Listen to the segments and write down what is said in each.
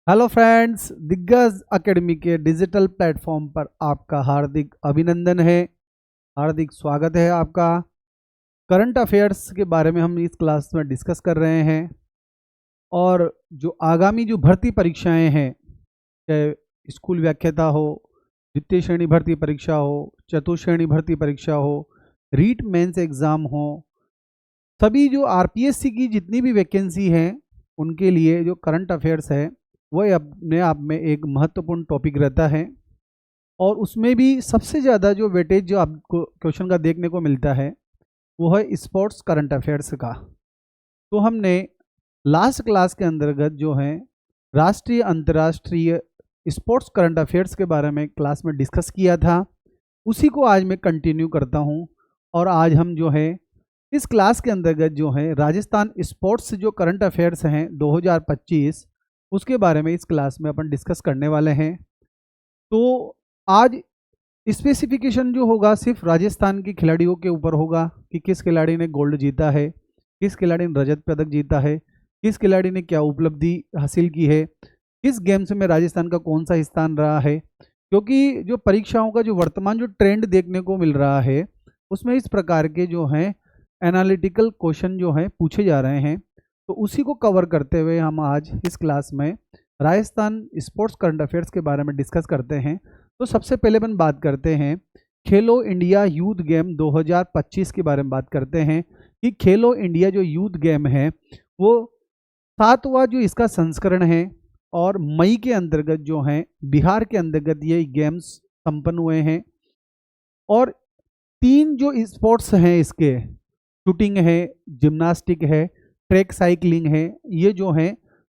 Hello friends, दिग्गज academy के digital platform पर आपका हार्दिक अभिनंदन है। हार्दिक स्वागत है आपका। करंट अफेयर्स के बारे में हम इस क्लास में डिस्कस कर रहे हैं और जो आगामी जो भर्ती परीक्षाएं हैं, चाहे स्कूल व्याख्याता हो, द्वितीय श्रेणी भर्ती परीक्षा हो, चतुश्रेणी भर्ती परीक्षा हो, रीट मेंस एग्ज़ाम हो, सभी जो आरपीएससी की जितनी भी वैकेंसी हैं उनके लिए जो करंट अफेयर्स है वह अपने आप में एक महत्वपूर्ण टॉपिक रहता है। और उसमें भी सबसे ज़्यादा जो वेटेज जो आपको क्वेश्चन का देखने को मिलता है वो है स्पोर्ट्स करंट अफेयर्स का। तो हमने लास्ट क्लास के अंतर्गत जो है राष्ट्रीय अंतर्राष्ट्रीय स्पोर्ट्स करंट अफेयर्स के बारे में क्लास में डिस्कस किया था, उसी को आज मैं कंटिन्यू करता हूँ। और आज हम जो है इस क्लास के अंतर्गत जो है राजस्थान स्पोर्ट्स जो करंट अफेयर्स हैं 2025 उसके बारे में इस क्लास में अपन डिस्कस करने वाले हैं। तो आज स्पेसिफिकेशन जो होगा सिर्फ राजस्थान के खिलाड़ियों के ऊपर होगा कि किस खिलाड़ी ने गोल्ड जीता है, किस खिलाड़ी ने रजत पदक जीता है, किस खिलाड़ी ने क्या उपलब्धि हासिल की है, किस गेम्स में राजस्थान का कौन सा स्थान रहा है। क्योंकि जो परीक्षाओं का जो वर्तमान जो ट्रेंड देखने को मिल रहा है उसमें इस प्रकार के जो हैं एनालिटिकल क्वेश्चन जो हैं पूछे जा रहे हैं। तो उसी को कवर करते हुए हम आज इस क्लास में राजस्थान स्पोर्ट्स करंट अफेयर्स के बारे में डिस्कस करते हैं। तो सबसे पहले अपन बात करते हैं खेलो इंडिया यूथ गेम 2025 के बारे में बात करते हैं कि खेलो इंडिया जो यूथ गेम है वो 7वां जो इसका संस्करण है और मई के अंतर्गत जो है बिहार के अंतर्गत ये गेम्स संपन्न हुए हैं। और 3 जो स्पोर्ट्स हैं इसके शूटिंग है, जिम्नास्टिक है, ट्रैक साइकिलिंग है, ये जो है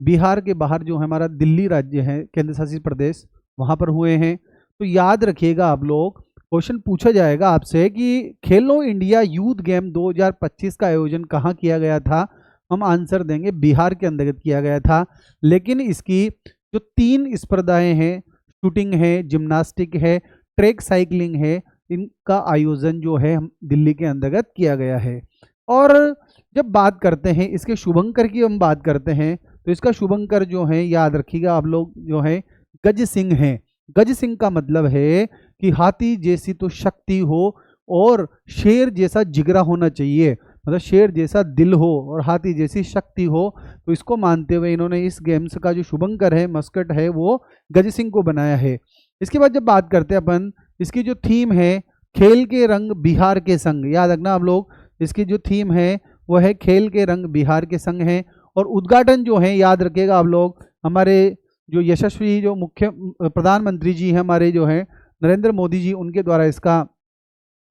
बिहार के बाहर जो हमारा दिल्ली राज्य है केंद्र शासित प्रदेश वहाँ पर हुए हैं। तो याद रखिएगा आप लोग, क्वेश्चन पूछा जाएगा आपसे कि खेलो इंडिया यूथ गेम 2025 का आयोजन कहाँ किया गया था, हम आंसर देंगे बिहार के अंतर्गत किया गया था। लेकिन इसकी जो 3 स्पर्धाएं हैं, शूटिंग है, जिम्नास्टिक है, ट्रैक साइकिलिंग है, इनका आयोजन जो है हम दिल्ली के अंतर्गत किया गया है। और जब बात करते हैं इसके शुभंकर की हम बात करते हैं तो इसका शुभंकर जो है याद रखिएगा आप लोग जो है गज सिंह है। गज सिंह का मतलब है कि हाथी जैसी तो शक्ति हो और शेर जैसा जिगरा होना चाहिए, मतलब शेर जैसा दिल हो और हाथी जैसी शक्ति हो। तो इसको मानते हुए इन्होंने इस गेम्स का जो शुभंकर है, मस्कट है, वो गज सिंह को बनाया है। इसके बाद जब बात करते हैं अपन, इसकी जो थीम है खेल के रंग बिहार के संग, याद रखना आप लोग, इसकी जो थीम है वो है खेल के रंग बिहार के संग है। और उद्घाटन जो है याद रखिएगा आप लोग, हमारे जो यशस्वी जो मुख्य प्रधानमंत्री जी हैं हमारे जो है नरेंद्र मोदी जी, उनके द्वारा इसका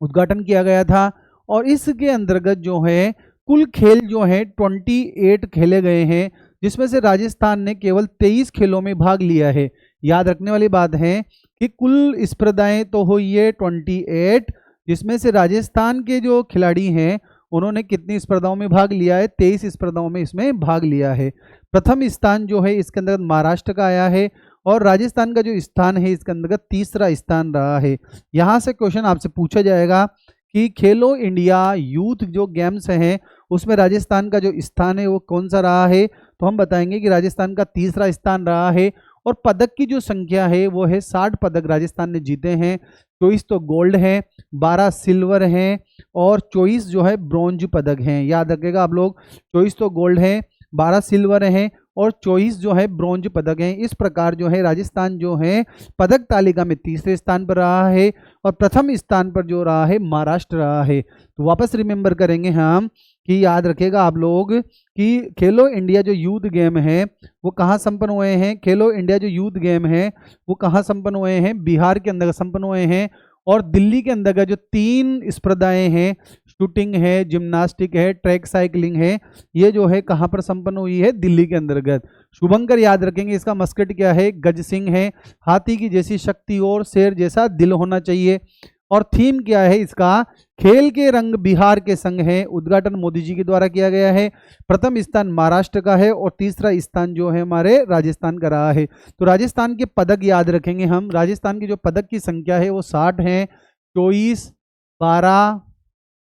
उद्घाटन किया गया था। और इसके अंतर्गत जो है कुल खेल जो है 28 खेले गए हैं, जिसमें से राजस्थान ने केवल 23 खेलों में भाग लिया है। याद रखने वाली बात है कि कुल स्पर्धाएं तो हुई है 28, जिसमें से राजस्थान के जो खिलाड़ी हैं उन्होंने कितनी स्पर्धाओं में भाग लिया है, 23 स्पर्धाओं में इसमें भाग लिया है। प्रथम स्थान जो है इसके अंतर्गत महाराष्ट्र का आया है और राजस्थान का जो स्थान है इसके अंतर्गत तीसरा स्थान रहा है। यहाँ से क्वेश्चन आपसे पूछा जाएगा कि खेलो इंडिया यूथ जो गेम्स हैं उसमें राजस्थान का जो स्थान है वो कौन सा रहा है, तो हम बताएंगे कि राजस्थान का तीसरा स्थान रहा है। और पदक की जो संख्या है वो है 60 पदक राजस्थान ने जीते हैं। 24 तो गोल्ड हैं, 12 सिल्वर हैं और 24 जो है ब्रॉन्ज पदक हैं। याद रखिएगा आप लोग, 24 तो गोल्ड हैं, 12 सिल्वर हैं और 24 जो है ब्रॉन्ज पदक हैं। इस प्रकार जो है राजस्थान जो है पदक तालिका में तीसरे स्थान पर रहा है और प्रथम स्थान पर जो रहा है महाराष्ट्र रहा है। तो वापस रिमेंबर करेंगे हम कि याद रखिएगा आप लोग कि खेलो इंडिया जो यूथ गेम है वो कहाँ संपन्न हुए हैं। खेलो इंडिया जो यूथ गेम है वो कहाँ संपन्न हुए हैं, बिहार के अंदर संपन्न हुए हैं। और दिल्ली के अंदर जो 3 स्पर्धाएं हैं, शूटिंग है, जिम्नास्टिक है, ट्रैक साइकिलिंग है, ये जो है कहाँ पर संपन्न हुई है, दिल्ली के अंतर्गत। शुभंकर याद रखेंगे, इसका मस्कट क्या है, गज सिंह है, हाथी की जैसी शक्ति और शेर जैसा दिल होना चाहिए। और थीम क्या है इसका, खेल के रंग बिहार के संग है। उद्घाटन मोदी जी के द्वारा किया गया है। प्रथम स्थान महाराष्ट्र का है और तीसरा स्थान जो है हमारे राजस्थान का रहा है। तो राजस्थान के पदक याद रखेंगे हम, राजस्थान की जो पदक की संख्या है वो 60 है, 24, 12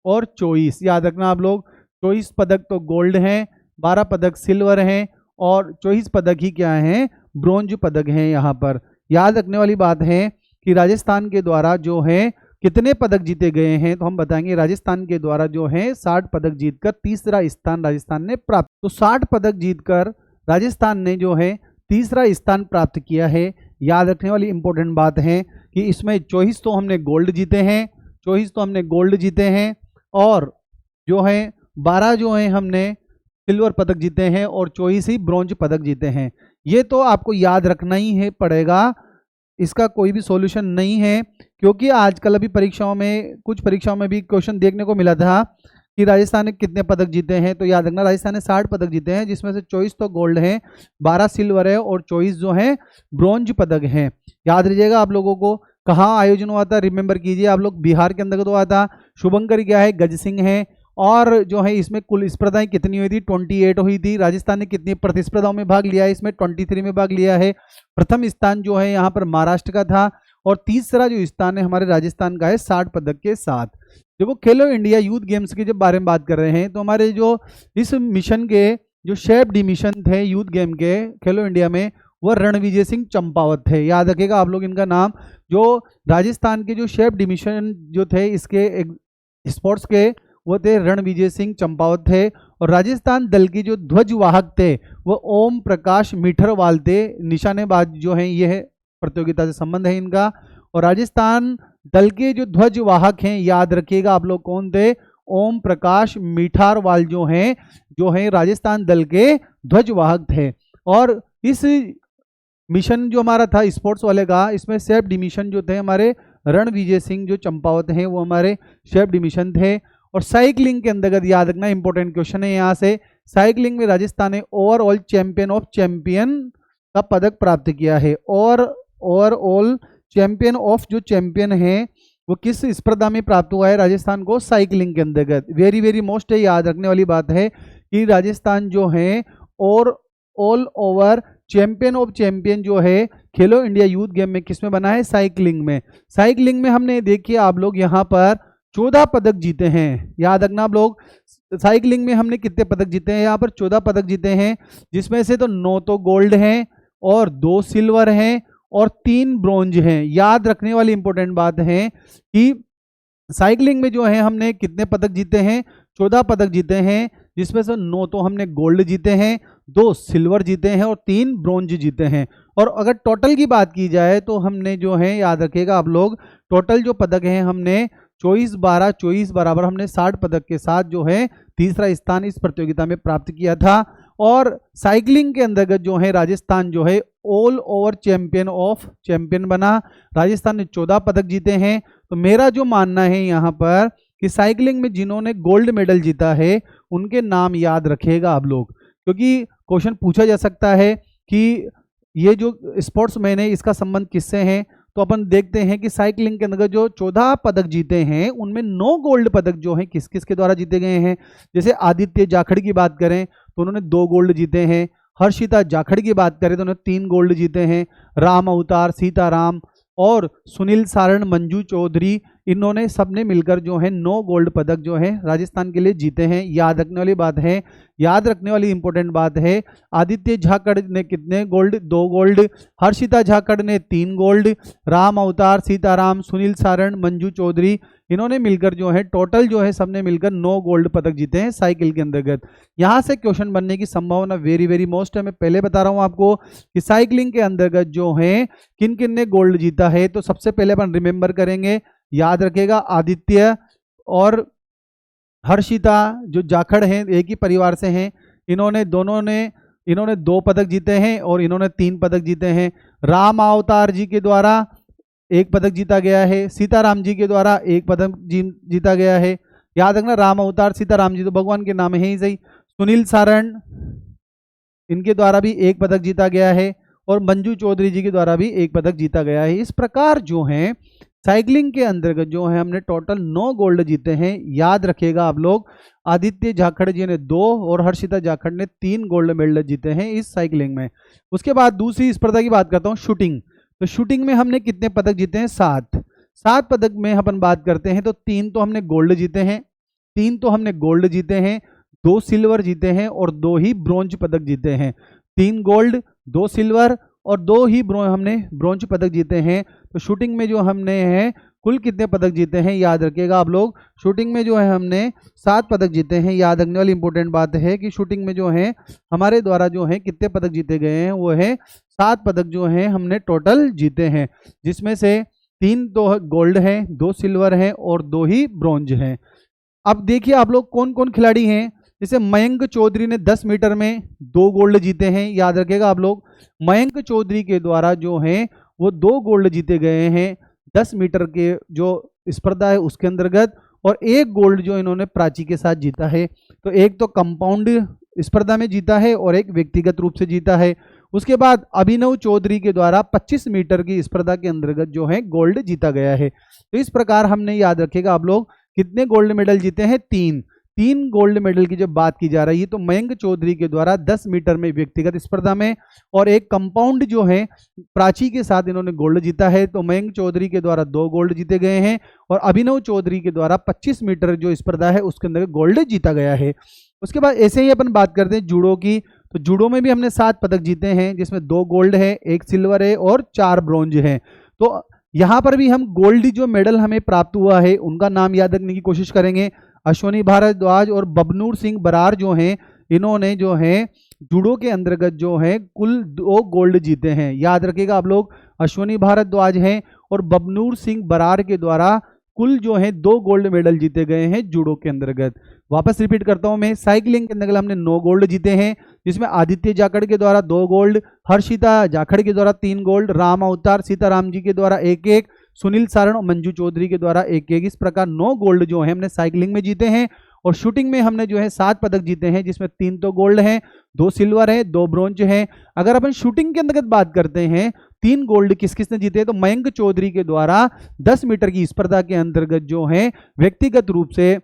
और 24। याद रखना आप लोग, 24 पदक तो गोल्ड हैं, 12 पदक सिल्वर हैं और 24 पदक ही क्या हैं, ब्रोंज पदक हैं। यहाँ पर याद रखने वाली बात है कि राजस्थान के द्वारा जो है कितने पदक जीते गए हैं, तो हम बताएंगे राजस्थान के द्वारा जो है 60 पदक जीतकर तीसरा स्थान राजस्थान ने प्राप्त। तो 60 पदक जीतकर राजस्थान ने जो है तीसरा स्थान प्राप्त किया है। याद रखने वाली इंपॉर्टेंट बात है कि इसमें 24 तो हमने गोल्ड जीते हैं, 24 तो हमने गोल्ड जीते हैं और जो है 12 जो है हमने सिल्वर पदक जीते हैं और 24 ही ब्रॉन्ज पदक जीते हैं। ये तो आपको याद रखना ही है पड़ेगा, इसका कोई भी सॉल्यूशन नहीं है, क्योंकि आजकल अभी परीक्षाओं में, कुछ परीक्षाओं में भी क्वेश्चन देखने को मिला था कि राजस्थान ने कितने पदक जीते हैं। तो याद रखना राजस्थान ने 60 पदक जीते हैं, जिसमें से 24 तो गोल्ड हैं, 12 सिल्वर है और 24 जो है ब्रॉन्ज पदक हैं। याद रहिएगा आप लोगों को कहाँ आयोजन हुआ था, रिमेंबर कीजिए आप लोग, बिहार के अंतर्गत हुआ था। शुभंकर क्या है, गज सिंह है। और जो है इसमें कुल स्पर्धाएं कितनी हुई थी, 28 हुई थी। राजस्थान ने कितनी प्रतिस्पर्धाओं में भाग लिया है, इसमें 23 में भाग लिया है। प्रथम स्थान जो है यहाँ पर महाराष्ट्र का था और तीसरा जो स्थान है हमारे राजस्थान का है 60 पदक के साथ। देखो खेलो इंडिया यूथ गेम्स के जब बारे में बात कर रहे हैं तो हमारे जो इस मिशन के जो शेफ डी मिशन थे यूथ गेम के खेलो इंडिया में, वह रणविजय सिंह चंपावत थे। याद रखेगा आप लोग इनका नाम। जो राजस्थान के जो शेफ डी मिशन जो थे इसके स्पोर्ट्स के, वो थे रणविजय सिंह चंपावत थे। और राजस्थान दल की जो ध्वजवाहक थे वो ओम प्रकाश मीठरवाल थे। निशानेबाज जो हैं ये है, प्रतियोगिता से संबंध है इनका। और राजस्थान दल के जो ध्वजवाहक हैं, याद रखिएगा आप लोग कौन थे, ओम प्रकाश मीठारवाल जो हैं राजस्थान दल के ध्वजवाहक थे। और इस मिशन जो हमारा था स्पोर्ट्स वाले का, इसमें शेफ डिमिशन जो थे हमारे रणविजय सिंह जो चंपावत हैं वो हमारे शेफ डिमिशन थे। और साइकिलिंग के अंतर्गत याद रखना इंपॉर्टेंट क्वेश्चन है यहाँ से, साइकिलिंग में राजस्थान ने ओवरऑल चैंपियन ऑफ चैंपियन का पदक प्राप्त किया है। और ओवरऑल चैंपियन ऑफ जो चैंपियन है वो किस स्पर्धा में प्राप्त हुआ है राजस्थान को, साइकिलिंग के अंतर्गत। वेरी वेरी मोस्ट याद रखने वाली बात है कि राजस्थान जो है और all over champion of champion जो है खेलो इंडिया यूथ गेम में किसमें बना है, साइकिलिंग में। साइकिलिंग में हमने देखिए आप लोग यहाँ पर 14 पदक जीते हैं। याद रखना आप लोग, साइकिलिंग में हमने कितने पदक जीते हैं, यहाँ पर 14 पदक जीते हैं, जिसमें से तो 9 तो गोल्ड हैं और 2 सिल्वर हैं और 3 ब्रोंज हैं। याद रखने वाली इंपॉर्टेंट बात है कि साइकिलिंग में जो है हमने कितने पदक जीते हैं, 14 पदक जीते हैं, जिसमें से 9 तो हमने गोल्ड जीते हैं, 2 सिल्वर जीते हैं और 3 ब्रोंज जीते हैं। और अगर टोटल की बात की जाए तो हमने जो है, याद रखिएगा आप लोग, टोटल जो पदक हैं हमने 24 बराबर हमने 60 पदक के साथ जो है तीसरा स्थान इस प्रतियोगिता में प्राप्त किया था। और साइकिलिंग के अंतर्गत जो है राजस्थान जो है all over champion of champion बना। राजस्थान ने 14 पदक जीते हैं। तो मेरा जो मानना है यहाँ पर कि साइकिलिंग में जिन्होंने गोल्ड मेडल जीता है उनके नाम याद रखिएगा आप लोग, क्योंकि क्वेश्चन पूछा जा सकता है कि ये जो स्पोर्ट्समैन है इसका संबंध किससे है। तो अपन देखते हैं कि साइकिलिंग के अंदर जो 14 पदक जीते हैं उनमें 9 गोल्ड पदक जो हैं किस किस के द्वारा जीते गए हैं। जैसे आदित्य जाखड़ की बात करें तो उन्होंने 2 गोल्ड जीते हैं। हर्षिता जाखड़ की बात करें तो उन्होंने 3 गोल्ड जीते हैं। राम अवतार, सीताराम और सुनील सारण, मंजू चौधरी, इन्होंने सबने मिलकर जो है 9 गोल्ड पदक जो है राजस्थान के लिए जीते हैं। याद रखने वाली बात है, याद रखने वाली इंपॉर्टेंट बात है, आदित्य झाकड़ ने कितने गोल्ड, 2 गोल्ड। हर्षिता झाकड़ ने 3 गोल्ड। राम अवतार, सीताराम, सुनील सारण, मंजू चौधरी, इन्होंने मिलकर जो है टोटल जो है सबने मिलकर 9 गोल्ड पदक जीते हैं साइकिल के अंतर्गत। यहाँ से क्वेश्चन बनने की संभावना वेरी वेरी मोस्ट है। मैं पहले बता रहा हूँ आपको कि साइकिलिंग के अंतर्गत जो है किन किन ने गोल्ड जीता है। तो सबसे पहले अपन रिमेंबर करेंगे, याद रखेगा आदित्य और हर्षिता जो जाखड़ हैं एक ही परिवार से हैं, इन्होंने 2 पदक जीते हैं और इन्होंने 3 पदक जीते हैं। राम अवतार जी के द्वारा 1 पदक जीता गया है। सीताराम जी के द्वारा 1 पदक जीता गया है। याद रखना राम अवतार सीताराम जी तो भगवान के नाम है ही सही। सुनील सारण, इनके द्वारा भी 1 पदक जीता गया है और मंजू चौधरी जी के द्वारा भी 1 पदक जीता गया है। इस प्रकार जो है साइकिलिंग के अंतर्गत जो है हमने टोटल 9 गोल्ड जीते हैं। याद रखिएगा आप लोग, आदित्य जाखड़ जी ने 2 और हर्षिता जाखड़ ने 3 गोल्ड मेडल जीते हैं इस साइकिलिंग में। उसके बाद दूसरी स्पर्धा की बात करता हूँ, शूटिंग। तो शूटिंग में हमने कितने पदक जीते हैं, 7 पदक में अपन बात करते हैं तो 3 तो हमने गोल्ड जीते हैं, 2 सिल्वर जीते हैं और 2 ही ब्रॉन्ज पदक जीते हैं। 3 गोल्ड, 2 सिल्वर और 2 ही हमने ब्रॉन्ज पदक जीते हैं। तो शूटिंग में जो हमने है कुल कितने पदक जीते हैं याद रखिएगा आप लोग। शूटिंग में जो है हमने 7 पदक जीते हैं। याद रखने वाली इंपॉर्टेंट बात है कि शूटिंग में जो है हमारे द्वारा जो है कितने पदक जीते गए हैं, वो है 7 पदक जो है हमने टोटल जीते हैं, जिसमें से 3 तो गोल्ड हैं, 2 सिल्वर हैं और 2 ही ब्रॉन्ज हैं। अब देखिए आप लोग कौन कौन खिलाड़ी हैं। जैसे मयंक चौधरी ने 10 मीटर में 2 गोल्ड जीते हैं। याद रखिएगा आप लोग, मयंक चौधरी के द्वारा जो है वो 2 गोल्ड जीते गए हैं 10 मीटर के जो स्पर्धा है उसके अंतर्गत, और 1 गोल्ड जो इन्होंने प्राची के साथ जीता है। तो एक तो कंपाउंड स्पर्धा में जीता है और एक व्यक्तिगत रूप से जीता है। उसके बाद अभिनव चौधरी के द्वारा 25 मीटर की स्पर्धा के अंतर्गत जो है गोल्ड जीता गया है। तो इस प्रकार हमने याद रखिएगा आप लोग कितने गोल्ड मेडल जीते हैं, 3 गोल्ड मेडल की जब बात की जा रही है तो मयंक चौधरी के द्वारा 10 मीटर में व्यक्तिगत स्पर्धा में और एक कंपाउंड जो है प्राची के साथ इन्होंने गोल्ड जीता है। तो मयंक चौधरी के द्वारा 2 गोल्ड जीते गए हैं और अभिनव चौधरी के द्वारा 25 मीटर जो स्पर्धा है उसके अंदर गोल्ड जीता गया है। उसके बाद ऐसे ही अपन बात करते हैं जूडो की। तो जूडो में भी हमने 7 पदक जीते हैं, जिसमें 2 गोल्ड है, 1 सिल्वर है और 4 ब्रॉन्ज है। तो यहाँ पर भी हम गोल्ड जो मेडल हमें प्राप्त हुआ है उनका नाम याद रखने की कोशिश करेंगे। अश्वनी भारद्वाज और बबनूर सिंह बरार जो हैं, इन्होंने जो है जूडो के अंतर्गत जो है कुल 2 गोल्ड जीते हैं। याद रखिएगा आप लोग, अश्वनी भारद्वाज हैं और बबनूर सिंह बरार के द्वारा कुल जो है 2 गोल्ड मेडल जीते गए हैं जूडो के अंतर्गत। वापस रिपीट करता हूं मैं, साइकिलिंग के अंतर्गत हमने 9 गोल्ड जीते हैं, जिसमें आदित्य जाखड़ के द्वारा 2 गोल्ड, हर्षिता जाखड़ के द्वारा 3 गोल्ड, राम अवतार सीताराम जी के द्वारा 1-1, सुनील सारण और मंजू चौधरी के द्वारा 1-1। इस प्रकार 9 गोल्ड जो है हमने साइकिलिंग में जीते हैं। और शूटिंग में हमने जो है 7 पदक जीते हैं, जिसमें 3 तो गोल्ड हैं, 2 सिल्वर है, 2 ब्रॉन्ज हैं। अगर अपन शूटिंग के अंतर्गत बात करते हैं 3 गोल्ड किस किसने जीते हैं, तो मयंक चौधरी के द्वारा 10 मीटर की स्पर्धा के अंतर्गत जो है व्यक्तिगत रूप से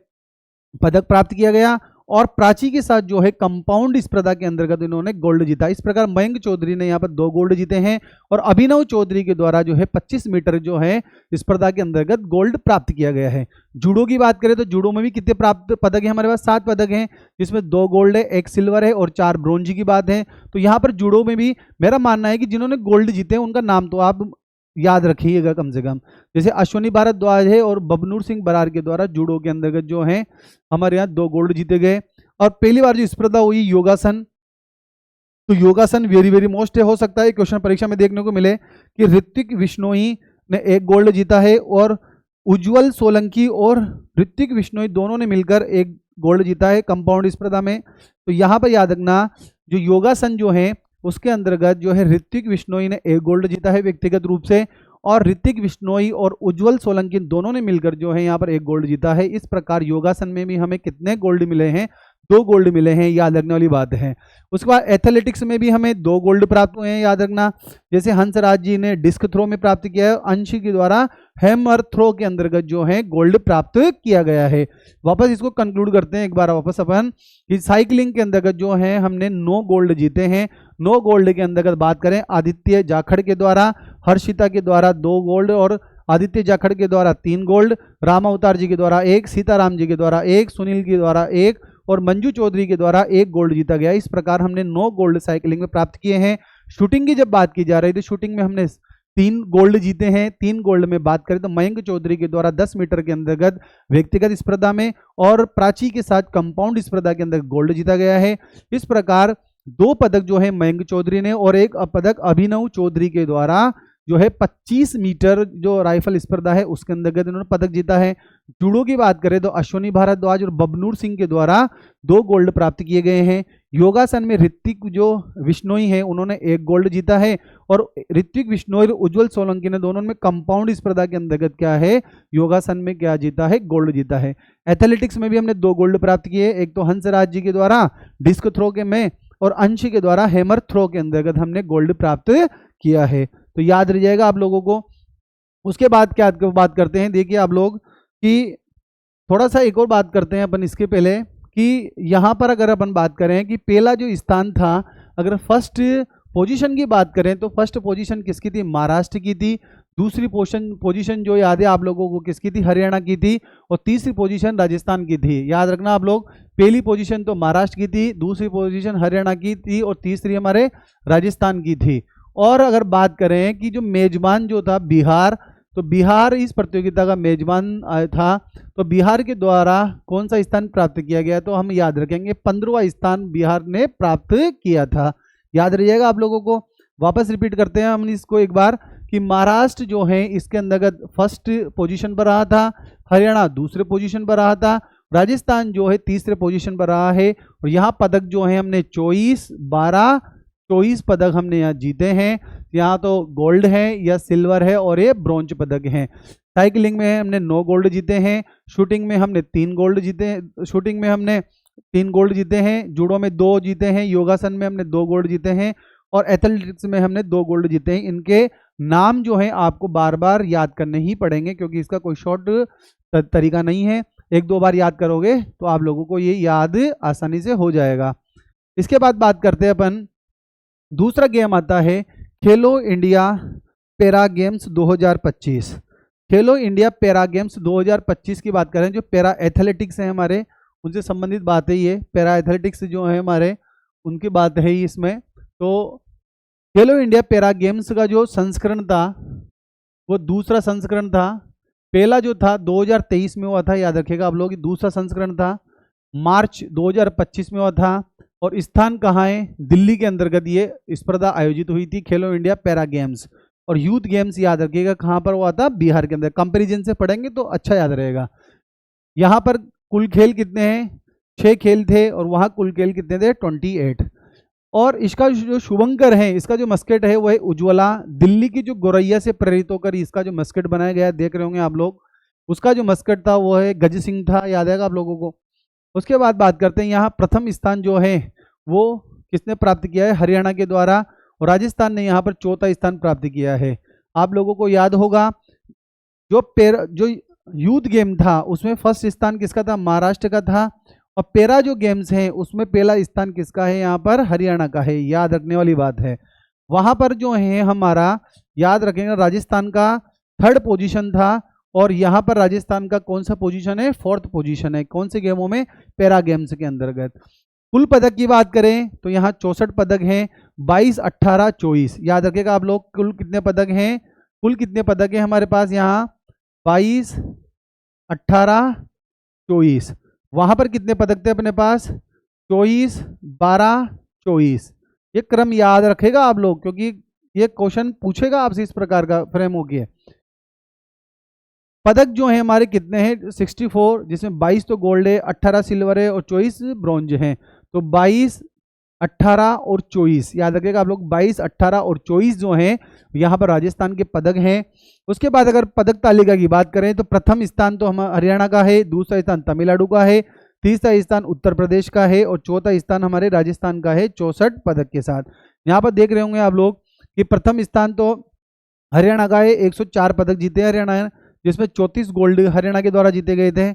पदक प्राप्त किया गया और प्राची के साथ जो है कंपाउंड स्पर्धा के अंतर्गत इन्होंने गोल्ड जीता। इस प्रकार मयंक चौधरी ने यहाँ पर 2 गोल्ड जीते हैं और अभिनव चौधरी के द्वारा जो है 25 मीटर जो है स्पर्धा के अंतर्गत गोल्ड प्राप्त किया गया है। जूडो की बात करें तो जूडो में भी कितने प्राप्त पदक है हमारे पास, 7 पदक हैं, जिसमें 2 गोल्ड है, 1 सिल्वर है और 4 ब्रॉन्ज की बात है। तो यहाँ पर जूडो में भी मेरा मानना है कि जिन्होंने गोल्ड जीते हैं उनका नाम तो आप याद रखिएगा कम से कम। जैसे अश्वनी भारद्वाज है और बबनूर सिंह बरार के द्वारा जूडो के अंतर्गत जो है हमारे यहाँ 2 गोल्ड जीते गए। और पहली बार जो स्पर्धा हुई योगासन, तो योगासन वेरी वेरी मोस्ट हो सकता है क्वेश्चन परीक्षा में देखने को मिले कि ऋत्विक विश्नोई ने 1 गोल्ड जीता है और उज्जवल सोलंकी और ऋत्विक विश्नोई दोनों ने मिलकर 1 गोल्ड जीता है कंपाउंड स्पर्धा में। तो यहाँ पर याद रखना जो योगासन जो है उसके अंतर्गत जो है ऋत्विक विश्नोई ने 1 गोल्ड जीता है व्यक्तिगत रूप से और ऋत्विक विश्नोई और उज्जवल सोलंकी दोनों ने मिलकर जो है यहाँ पर 1 गोल्ड जीता है। इस प्रकार योगासन में भी हमें कितने गोल्ड मिले हैं, 2 गोल्ड मिले हैं, याद रखने वाली बात है। उसके बाद एथलेटिक्स में भी हमें 2 गोल्ड प्राप्त हुए हैं, याद रखना। जैसे हंसराज जी ने डिस्क थ्रो में प्राप्त किया है, अंशी के द्वारा हैमर थ्रो के अंतर्गत जो है गोल्ड प्राप्त किया गया है। वापस इसको कंक्लूड करते हैं एक बार वापस अपन कि साइकिलिंग के अंतर्गत जो है हमने 9 गोल्ड जीते हैं। 9 गोल्ड के अंतर्गत बात करें आदित्य जाखड़ के द्वारा, हर्षिता के द्वारा 2 गोल्ड और आदित्य जाखड़ के द्वारा 3 गोल्ड, राम अवतार जी के द्वारा 1, सीताराम जी के द्वारा 1, सुनील के द्वारा 1 और मंजू चौधरी के द्वारा 1 गोल्ड जीता गया। इस प्रकार हमने 9 गोल्ड साइकिलिंग में प्राप्त किए हैं। शूटिंग की जब बात की जा रही थी, शूटिंग में हमने 3 गोल्ड जीते हैं। 3 गोल्ड में बात करें तो मयंक चौधरी के द्वारा 10 मीटर के अंतर्गत व्यक्तिगत स्पर्धा में और प्राची के साथ कंपाउंड स्पर्धा के अंदर गोल्ड जीता गया है। इस प्रकार 2 पदक जो है मयंक चौधरी ने और 1 पदक अभिनव चौधरी के द्वारा जो है 25 मीटर जो राइफल स्पर्धा है उसके अंतर्गत इन्होंने पदक जीता है। जूडो की बात करें तो अश्वनी भारद्वाज और बबनूर सिंह के द्वारा 2 गोल्ड प्राप्त किए गए हैं। योगासन में ऋत्विक जो विश्नोई है उन्होंने 1 गोल्ड जीता है और ऋत्विक विश्नोई और उज्जवल सोलंकी ने दोनों में कंपाउंड स्पर्धा के अंतर्गत क्या है योगासन में क्या जीता है, गोल्ड जीता है। एथलेटिक्स में भी हमने 2 गोल्ड प्राप्त किए, एक तो हंसराज जी के द्वारा डिस्क थ्रो के में और अंशी के द्वारा हैमर थ्रो के अंतर्गत हमने गोल्ड प्राप्त किया है। तो याद रह जाएगा आप लोगों को। उसके बाद क्या बात करते हैं, देखिए आप लोग कि थोड़ा सा एक और बात करते हैं अपन इसके पहले कि यहाँ पर अगर अपन बात करें कि पहला जो स्थान था, अगर फर्स्ट पोजीशन की बात करें तो फर्स्ट पोजीशन किसकी थी, महाराष्ट्र की थी। दूसरी पोजीशन जो याद है आप लोगों को किसकी थी, हरियाणा की थी, और तीसरी पोजीशन राजस्थान की थी। याद रखना आप लोग, पहली पोजीशन तो महाराष्ट्र की थी, दूसरी पोजीशन हरियाणा की थी और तीसरी हमारे राजस्थान की थी। और अगर बात करें कि जो मेजबान जो था बिहार, तो बिहार इस प्रतियोगिता का मेजबान था, तो बिहार के द्वारा कौन सा स्थान प्राप्त किया गया, तो हम याद रखेंगे 15वां स्थान बिहार ने प्राप्त किया था। याद रहिएगा आप लोगों को। वापस रिपीट करते हैं हम इसको एक बार कि महाराष्ट्र जो है इसके अंतर्गत फर्स्ट पोजीशन पर रहा था, हरियाणा दूसरे पोजीशन पर रहा था, राजस्थान जो है तीसरे पोजीशन पर रहा है। और यहाँ पदक जो है हमने 24 पदक हमने यहाँ जीते हैं। यहाँ तो गोल्ड है या सिल्वर है और ये ब्रॉन्ज पदक हैं। साइकिलिंग में हमने 9 गोल्ड जीते हैं, शूटिंग में हमने 3 गोल्ड जीते हैं, शूटिंग में हमने 3 गोल्ड जीते हैं, जूडो में 2 जीते हैं, योगासन में हमने 2 गोल्ड जीते हैं और एथलेटिक्स में हमने 2 गोल्ड जीते हैं। इनके नाम जो है आपको बार बार याद करने ही पड़ेंगे क्योंकि इसका कोई शॉर्ट तरीका नहीं है। 1-2 बार याद करोगे तो आप लोगों को ये याद आसानी से हो जाएगा। इसके बाद बात करते हैं अपन, दूसरा गेम आता है खेलो इंडिया पैरा गेम्स 2025। खेलो इंडिया पैरा गेम्स 2025 की बात करें, जो पैरा एथलेटिक्स है हमारे उनसे संबंधित बात है ये। पैरा एथलेटिक्स जो है हमारे उनकी बात है इसमें। तो खेलो इंडिया पैरा गेम्स का जो संस्करण था वो दूसरा संस्करण था। पहला जो था 2023 में हुआ था, याद रखिएगा आप लोग। दूसरा संस्करण था मार्च 2025 में हुआ था। और स्थान कहाँ है, दिल्ली के अंतर्गत ये स्पर्धा आयोजित हुई थी, खेलो इंडिया पैरा गेम्स। और यूथ गेम्स याद रखिएगा कहाँ पर हुआ था, बिहार के अंदर। कंपैरिजन से पढ़ेंगे तो अच्छा याद रहेगा। यहाँ पर कुल खेल कितने हैं, 6 खेल थे और वहाँ कुल खेल कितने थे, 28। और इसका जो शुभंकर है, इसका जो मस्केट है वो है उज्ज्वला। दिल्ली की जो गोरैया से प्रेरित होकर इसका जो मस्केट बनाया गया है, देख रहे होंगे आप लोग। उसका जो मस्केट था वो है गज सिंह था, याद आएगा आप लोगों को। उसके बाद बात करते हैं, यहाँ प्रथम स्थान जो है वो किसने प्राप्त किया है, हरियाणा के द्वारा। और राजस्थान ने यहाँ पर चौथा स्थान प्राप्त किया है। आप लोगों को याद होगा जो यूथ गेम था उसमें फर्स्ट स्थान किसका था, महाराष्ट्र का था। और पैरा जो गेम्स हैं उसमें पहला स्थान किसका है, यहाँ पर हरियाणा का है। याद रखने वाली बात है। वहाँ पर जो है हमारा, याद रखेंगे, राजस्थान का 3rd पोजीशन था। और यहाँ पर राजस्थान का कौन सा पोजीशन है, 4th पोजीशन है। कौन से गेमों में, पैरा गेम्स के अंतर्गत। कुल पदक की बात करें तो यहाँ 64 पदक हैं, 22, 18, 24। याद रखिएगा आप लोग, कुल कितने पदक हैं, कुल कितने पदक हैं हमारे पास यहाँ, 22, 18, 24। वहाँ पर कितने पदक थे अपने पास, 24, 12, 24। ये क्रम याद रखेगा आप लोग क्योंकि ये क्वेश्चन पूछेगा आपसे इस प्रकार का फ्रेम हो गया। पदक जो है हमारे कितने हैं, 64, जिसमें 22 तो गोल्ड है, 18 सिल्वर है और 24 ब्रॉन्ज हैं। तो 22, 18 और 24 याद रखिएगा आप लोग। 22, 18 और 24 जो हैं यहाँ पर राजस्थान के पदक हैं। उसके बाद अगर पदक तालिका की बात करें तो प्रथम स्थान तो हम हरियाणा का है, दूसरा स्थान तमिलनाडु का है, तीसरा स्थान उत्तर प्रदेश का है और चौथा स्थान हमारे राजस्थान का है 64 पदक के साथ। यहाँ पर देख रहे होंगे आप लोग कि प्रथम स्थान तो हरियाणा का है, 104 पदक जीते हरियाणा, जिसमें 34 गोल्ड हरियाणा के द्वारा जीते गए थे।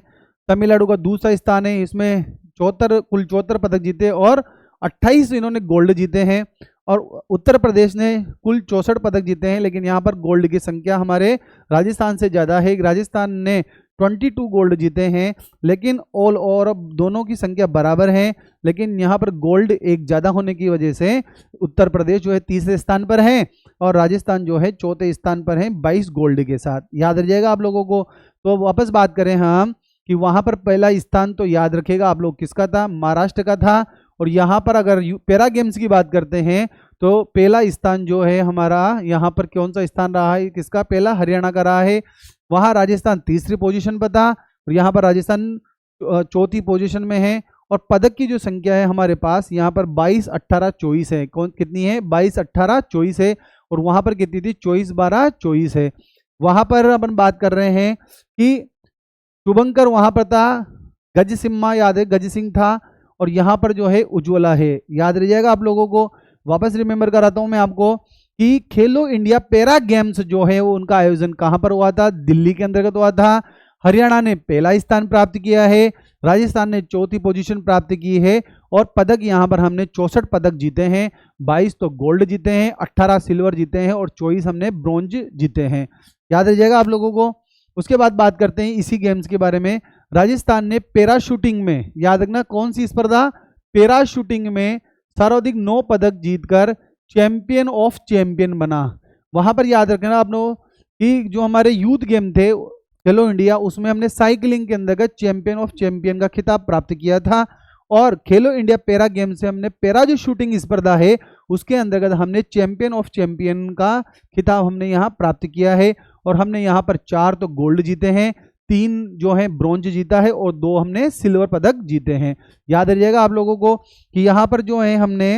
तमिलनाडु का दूसरा स्थान है, इसमें कुल 74 पदक जीते और 28 इन्होंने गोल्ड जीते हैं। और उत्तर प्रदेश ने कुल 64 पदक जीते हैं, लेकिन यहाँ पर गोल्ड की संख्या हमारे राजस्थान से ज़्यादा है। राजस्थान ने 22 गोल्ड जीते हैं, लेकिन ऑल और दोनों की संख्या बराबर है, लेकिन यहाँ पर गोल्ड एक ज़्यादा होने की वजह से उत्तर प्रदेश जो है तीसरे स्थान पर है और राजस्थान जो है चौथे स्थान पर है 22 गोल्ड के साथ। याद रखिएगा आप लोगों को। तो वापस बात करें हम कि वहाँ पर पहला स्थान तो याद रखिएगा आप लोग किसका था, महाराष्ट्र का था। और यहाँ पर अगर पैरा गेम्स की बात करते हैं तो पहला स्थान जो है हमारा यहाँ पर कौन सा स्थान रहा है, किसका, पहला हरियाणा का रहा है। वहाँ राजस्थान तीसरी पोजीशन पर था और यहाँ पर राजस्थान चौथी पोजीशन में है। और पदक की जो संख्या है हमारे पास यहाँ पर 22, 18, 24 है। कौन कितनी है, 22, 18, 24 है। और वहाँ पर कितनी थी, 24, 12, 24 है। वहाँ पर अपन बात कर रहे हैं कि शुभंकर वहाँ पर था, गज सिम्हा याद है, गज सिंह था। और यहाँ पर जो है उज्ज्वला है। याद रह जाएगा आप लोगों को। वापस रिमेंबर कराता हूँ मैं आपको कि खेलो इंडिया पैरा गेम्स जो है वो उनका आयोजन कहाँ पर हुआ था, दिल्ली के अंतर्गत हुआ था। हरियाणा ने पहला स्थान प्राप्त किया है, राजस्थान ने चौथी पोजीशन प्राप्त की है और पदक यहाँ पर हमने 64 पदक जीते हैं। 22 तो गोल्ड जीते हैं, 18 सिल्वर जीते हैं और 24 हमने ब्रॉन्ज जीते हैं। याद रहिएगा आप लोगों को। उसके बाद बात करते हैं इसी गेम्स के बारे में। राजस्थान ने पैराशूटिंग में, याद रखना कौन सी स्पर्धा, पैराशूटिंग में सर्वाधिक 9 पदक जीतकर चैंपियन ऑफ चैंपियन बना। वहां पर याद रखना आप लोग कि जो हमारे यूथ गेम थे खेलो इंडिया, उसमें हमने साइकिलिंग के अंतर्गत चैंपियन ऑफ चैंपियन का खिताब प्राप्त किया था। और खेलो इंडिया पैरा गेम से हमने पैरा जो शूटिंग स्पर्धा है उसके अंतर्गत हमने चैंपियन ऑफ चैंपियन का खिताब हमने यहाँ प्राप्त किया है। और हमने यहाँ पर 4 तो गोल्ड जीते हैं, 3 जो है ब्रॉन्ज जीता है और 2 हमने सिल्वर पदक जीते हैं। याद रखिएगा आप लोगों को कि यहाँ पर जो है हमने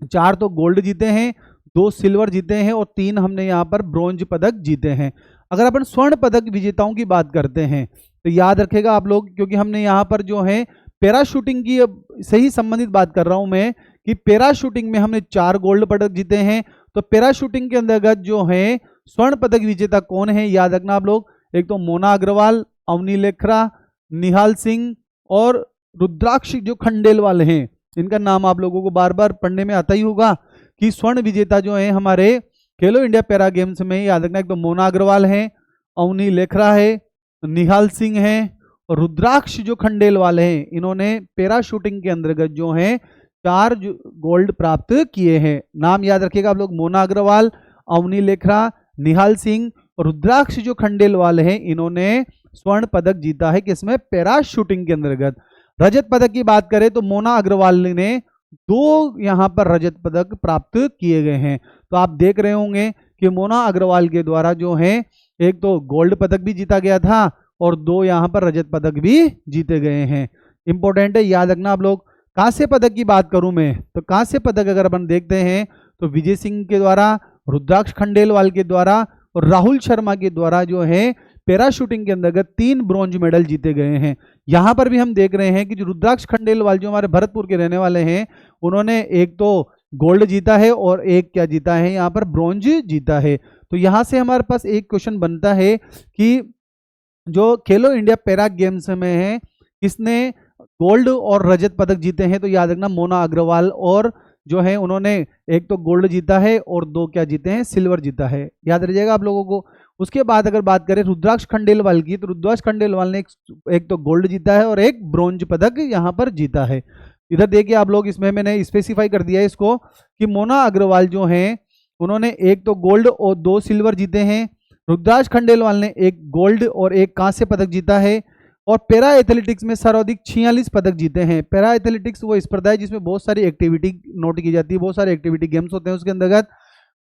4 तो गोल्ड जीते हैं, 2 सिल्वर जीते हैं और 3 हमने यहाँ पर ब्रॉन्ज पदक जीते हैं। अगर अपन स्वर्ण पदक विजेताओं की बात करते हैं तो याद रखेगा आप लोग, क्योंकि हमने यहाँ पर जो है पैराशूटिंग की सही संबंधित बात कर रहा हूं मैं कि पैराशूटिंग में हमने 4 गोल्ड पदक जीते हैं। तो पैराशूटिंग के अंतर्गत जो है स्वर्ण पदक विजेता कौन है, याद रखना आप लोग, एक तो मोना अग्रवाल, अवनी लेखरा, निहाल सिंह और रुद्राक्ष जो खंडेलवाल हैं। इनका नाम आप लोगों को बार बार पढ़ने में आता ही होगा कि स्वर्ण विजेता जो है हमारे खेलो इंडिया पैरा गेम्स में, याद रखना एक तो मोना अग्रवाल है, अवनी लेखरा है, निहाल सिंह है और रुद्राक्ष जो खंडेलवाल हैं। इन्होंने पैराशूटिंग के अंतर्गत जो है 4 गोल्ड प्राप्त किए हैं। नाम याद रखिएगा आप लोग, मोना अग्रवाल, अवनी लेखरा, निहाल सिंह और रुद्राक्ष जो खंडेलवाल हैं, इन्होंने स्वर्ण पदक जीता है किसमें, पैराशूटिंग के अंतर्गत। रजत पदक की बात करें तो मोना अग्रवाल ने 2 यहाँ पर रजत पदक प्राप्त किए गए हैं। तो आप देख रहे होंगे कि मोना अग्रवाल के द्वारा जो है एक तो गोल्ड पदक भी जीता गया था और 2 यहाँ पर रजत पदक भी जीते गए हैं। इंपॉर्टेंट है, याद रखना आप लोग। कांस्य पदक की बात करूं मैं तो कांस्य पदक अगर अपन देखते हैं तो विजय सिंह के द्वारा, रुद्राक्ष खंडेलवाल के द्वारा और राहुल शर्मा के द्वारा जो है पैराशूटिंग के अंतर्गत 3 ब्रॉन्ज मेडल जीते गए हैं। यहाँ पर भी हम देख रहे हैं कि जो रुद्राक्ष खंडेलवाल जो हमारे भरतपुर के रहने वाले हैं, उन्होंने एक तो गोल्ड जीता है और एक क्या जीता है, यहाँ पर ब्रॉन्ज जीता है। तो यहाँ से हमारे पास एक क्वेश्चन बनता है कि जो खेलो इंडिया पैरा गेम्स में है किसने गोल्ड और रजत पदक जीते हैं, तो याद रखना मोना अग्रवाल और जो है उन्होंने एक तो गोल्ड जीता है और 2 क्या जीते हैं, सिल्वर जीता है। याद रखिएगा आप लोगों को। उसके बाद अगर बात करें रुद्राक्ष खंडेलवाल की तो रुद्राक्ष खंडेलवाल ने एक तो गोल्ड जीता है और एक ब्रॉन्ज पदक यहाँ पर जीता है। इधर देखिए आप लोग, इसमें मैंने स्पेसिफाई कर दिया है इसको कि मोना अग्रवाल जो है उन्होंने एक तो गोल्ड और 2 सिल्वर जीते हैं। रुद्राक्ष खंडेलवाल ने एक गोल्ड और एक कांस्य पदक जीता है और पैरा एथलेटिक्स में सर्वाधिक 46 पदक जीते हैं। पैरा एथलेटिक्स वो स्पर्धा है जिसमें बहुत सारी एक्टिविटी नोट की जाती है, बहुत सारे एक्टिविटी गेम्स होते हैं उसके अंतर्गत।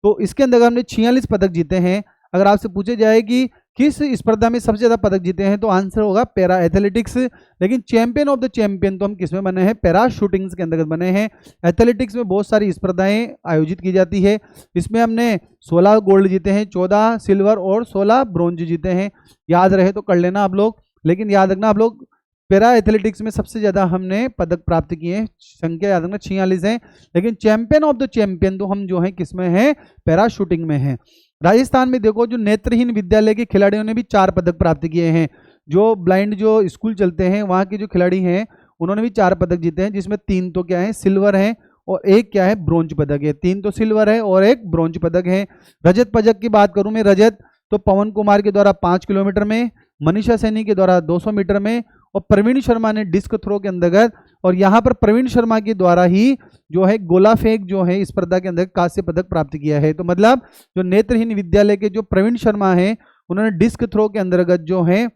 तो इसके अंतर्गत हमने 46 पदक जीते हैं। अगर आपसे पूछे जाए कि किस स्पर्धा में सबसे ज्यादा पदक जीते हैं तो आंसर होगा पैरा एथलेटिक्स। लेकिन चैंपियन ऑफ द चैंपियन तो हम किसमें बने हैं, पैरा शूटिंग्स के अंतर्गत बने हैं। एथलेटिक्स में बहुत सारी स्पर्धाएं आयोजित की जाती है, इसमें हमने 16 गोल्ड जीते हैं, 14 सिल्वर और 16 ब्रॉन्ज जीते हैं। याद रहे तो कर लेना आप लोग। लेकिन याद रखना आप लोग, पैरा एथलेटिक्स में सबसे ज्यादा हमने पदक प्राप्त किए हैं, संख्या याद रखना 46 है। लेकिन चैंपियन ऑफ द चैंपियन तो हम जो है किसमें हैं, पैरा शूटिंग में हैं। राजस्थान में देखो जो नेत्रहीन विद्यालय के खिलाड़ियों ने भी 4 पदक प्राप्त किए हैं। जो ब्लाइंड जो स्कूल चलते हैं वहाँ के जो खिलाड़ी हैं उन्होंने भी 4 पदक जीते हैं, जिसमें 3 तो क्या है, सिल्वर है और 1 क्या है, ब्रॉन्ज पदक है। 3 तो सिल्वर है और 1 ब्रॉन्ज पदक है। रजत पदक की बात करूं मैं, रजत तो पवन कुमार के द्वारा 5 किलोमीटर में, मनीषा सैनी के द्वारा 200 मीटर में और प्रवीण शर्मा ने डिस्क थ्रो के अंतर्गत, और यहाँ पर प्रवीण शर्मा के द्वारा ही जो है गोला फेंक जो है स्पर्धा के अंदर कांस्य पदक प्राप्त किया है। तो मतलब जो नेत्रहीन विद्यालय के जो प्रवीण शर्मा है उन्होंने डिस्क थ्रो के अंतर्गत जो है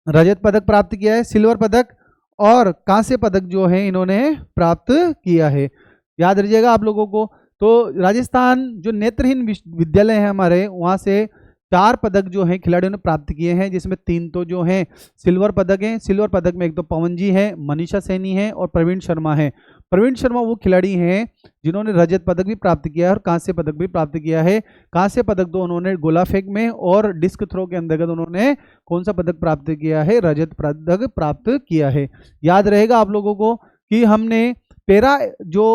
रजत पदक प्राप्त किया है, सिल्वर पदक और कांस्य पदक जो है इन्होंने प्राप्त किया है। याद रखिएगा आप लोगों को। तो राजस्थान जो नेत्रहीन विद्यालय है हमारे, वहाँ से 4 पदक जो हैं खिलाड़ियों ने प्राप्त किए हैं, जिसमें 3 तो जो हैं सिल्वर पदक हैं। सिल्वर पदक में एक तो पवन जी है, मनीषा सैनी है और प्रवीण शर्मा है। प्रवीण शर्मा वो खिलाड़ी हैं जिन्होंने रजत पदक भी प्राप्त किया है और कांस्य पदक भी प्राप्त किया है। कांस्य पदक तो उन्होंने गोला फेंक में और डिस्क थ्रो के अंतर्गत उन्होंने कौन सा पदक प्राप्त किया है, रजत पदक प्राप्त किया है। याद रहेगा आप लोगों को कि हमने पैरा जो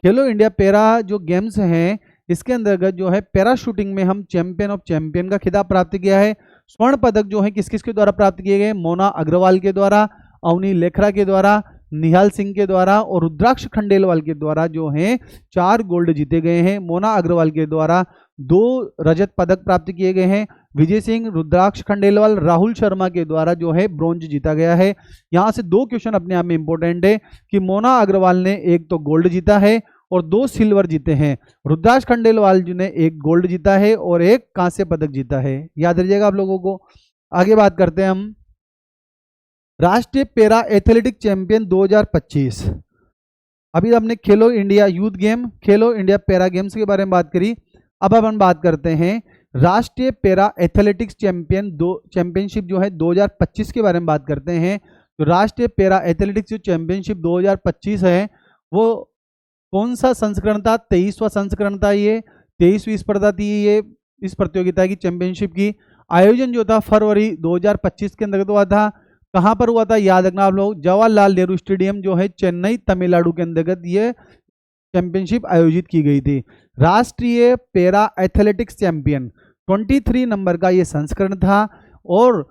खेलो इंडिया पैरा जो गेम्स हैं इसके अंतर्गत जो है पैरा शूटिंग में हम चैंपियन ऑफ चैंपियन का खिताब प्राप्त किया है। स्वर्ण पदक जो है किस किस के द्वारा प्राप्त किए गए, मोना अग्रवाल के द्वारा, अवनी लेखरा के द्वारा, निहाल सिंह के द्वारा और रुद्राक्ष खंडेलवाल के द्वारा जो हैं 4 गोल्ड जीते गए हैं। मोना अग्रवाल के द्वारा 2 रजत पदक प्राप्त किए गए हैं। विजय सिंह, रुद्राक्ष खंडेलवाल, राहुल शर्मा के द्वारा जो है ब्रॉन्ज जीता गया है। यहाँ से 2 क्वेश्चन अपने आप में इंपॉर्टेंट है कि मोना अग्रवाल ने एक तो गोल्ड जीता है और 2 सिल्वर जीते हैं। रुद्राक्ष खंडेलवाल जी ने 1 गोल्ड जीता है और 1 कांस्य पदक जीता है। याद रखिएगा आप लोगों को। आगे बात करते हैं हम राष्ट्रीय पैरा एथलेटिक चैंपियन 2025। अभी हमने खेलो इंडिया यूथ गेम, खेलो इंडिया पैरा गेम्स के बारे में बात करी। अब अपन बात करते हैं राष्ट्रीय पैरा एथलेटिक्स चैंपियनशिप जो है 2025 के बारे में बात करते हैं। तो राष्ट्रीय पैरा एथलेटिक्स जो चैंपियनशिप 2025 है वो कौन सा संस्करण था? 23वां संस्करण था। ये 23वीं स्पर्धा थी ये इस प्रतियोगिता की चैंपियनशिप की। आयोजन जो था फरवरी 2025 के अंतर्गत हुआ था। कहाँ पर हुआ था? याद रखना आप लोग, जवाहरलाल नेहरू स्टेडियम जो है चेन्नई तमिलनाडु के अंतर्गत ये चैंपियनशिप आयोजित की गई थी। राष्ट्रीय पैरा एथलेटिक्स चैंपियन 23 नंबर का ये संस्करण था और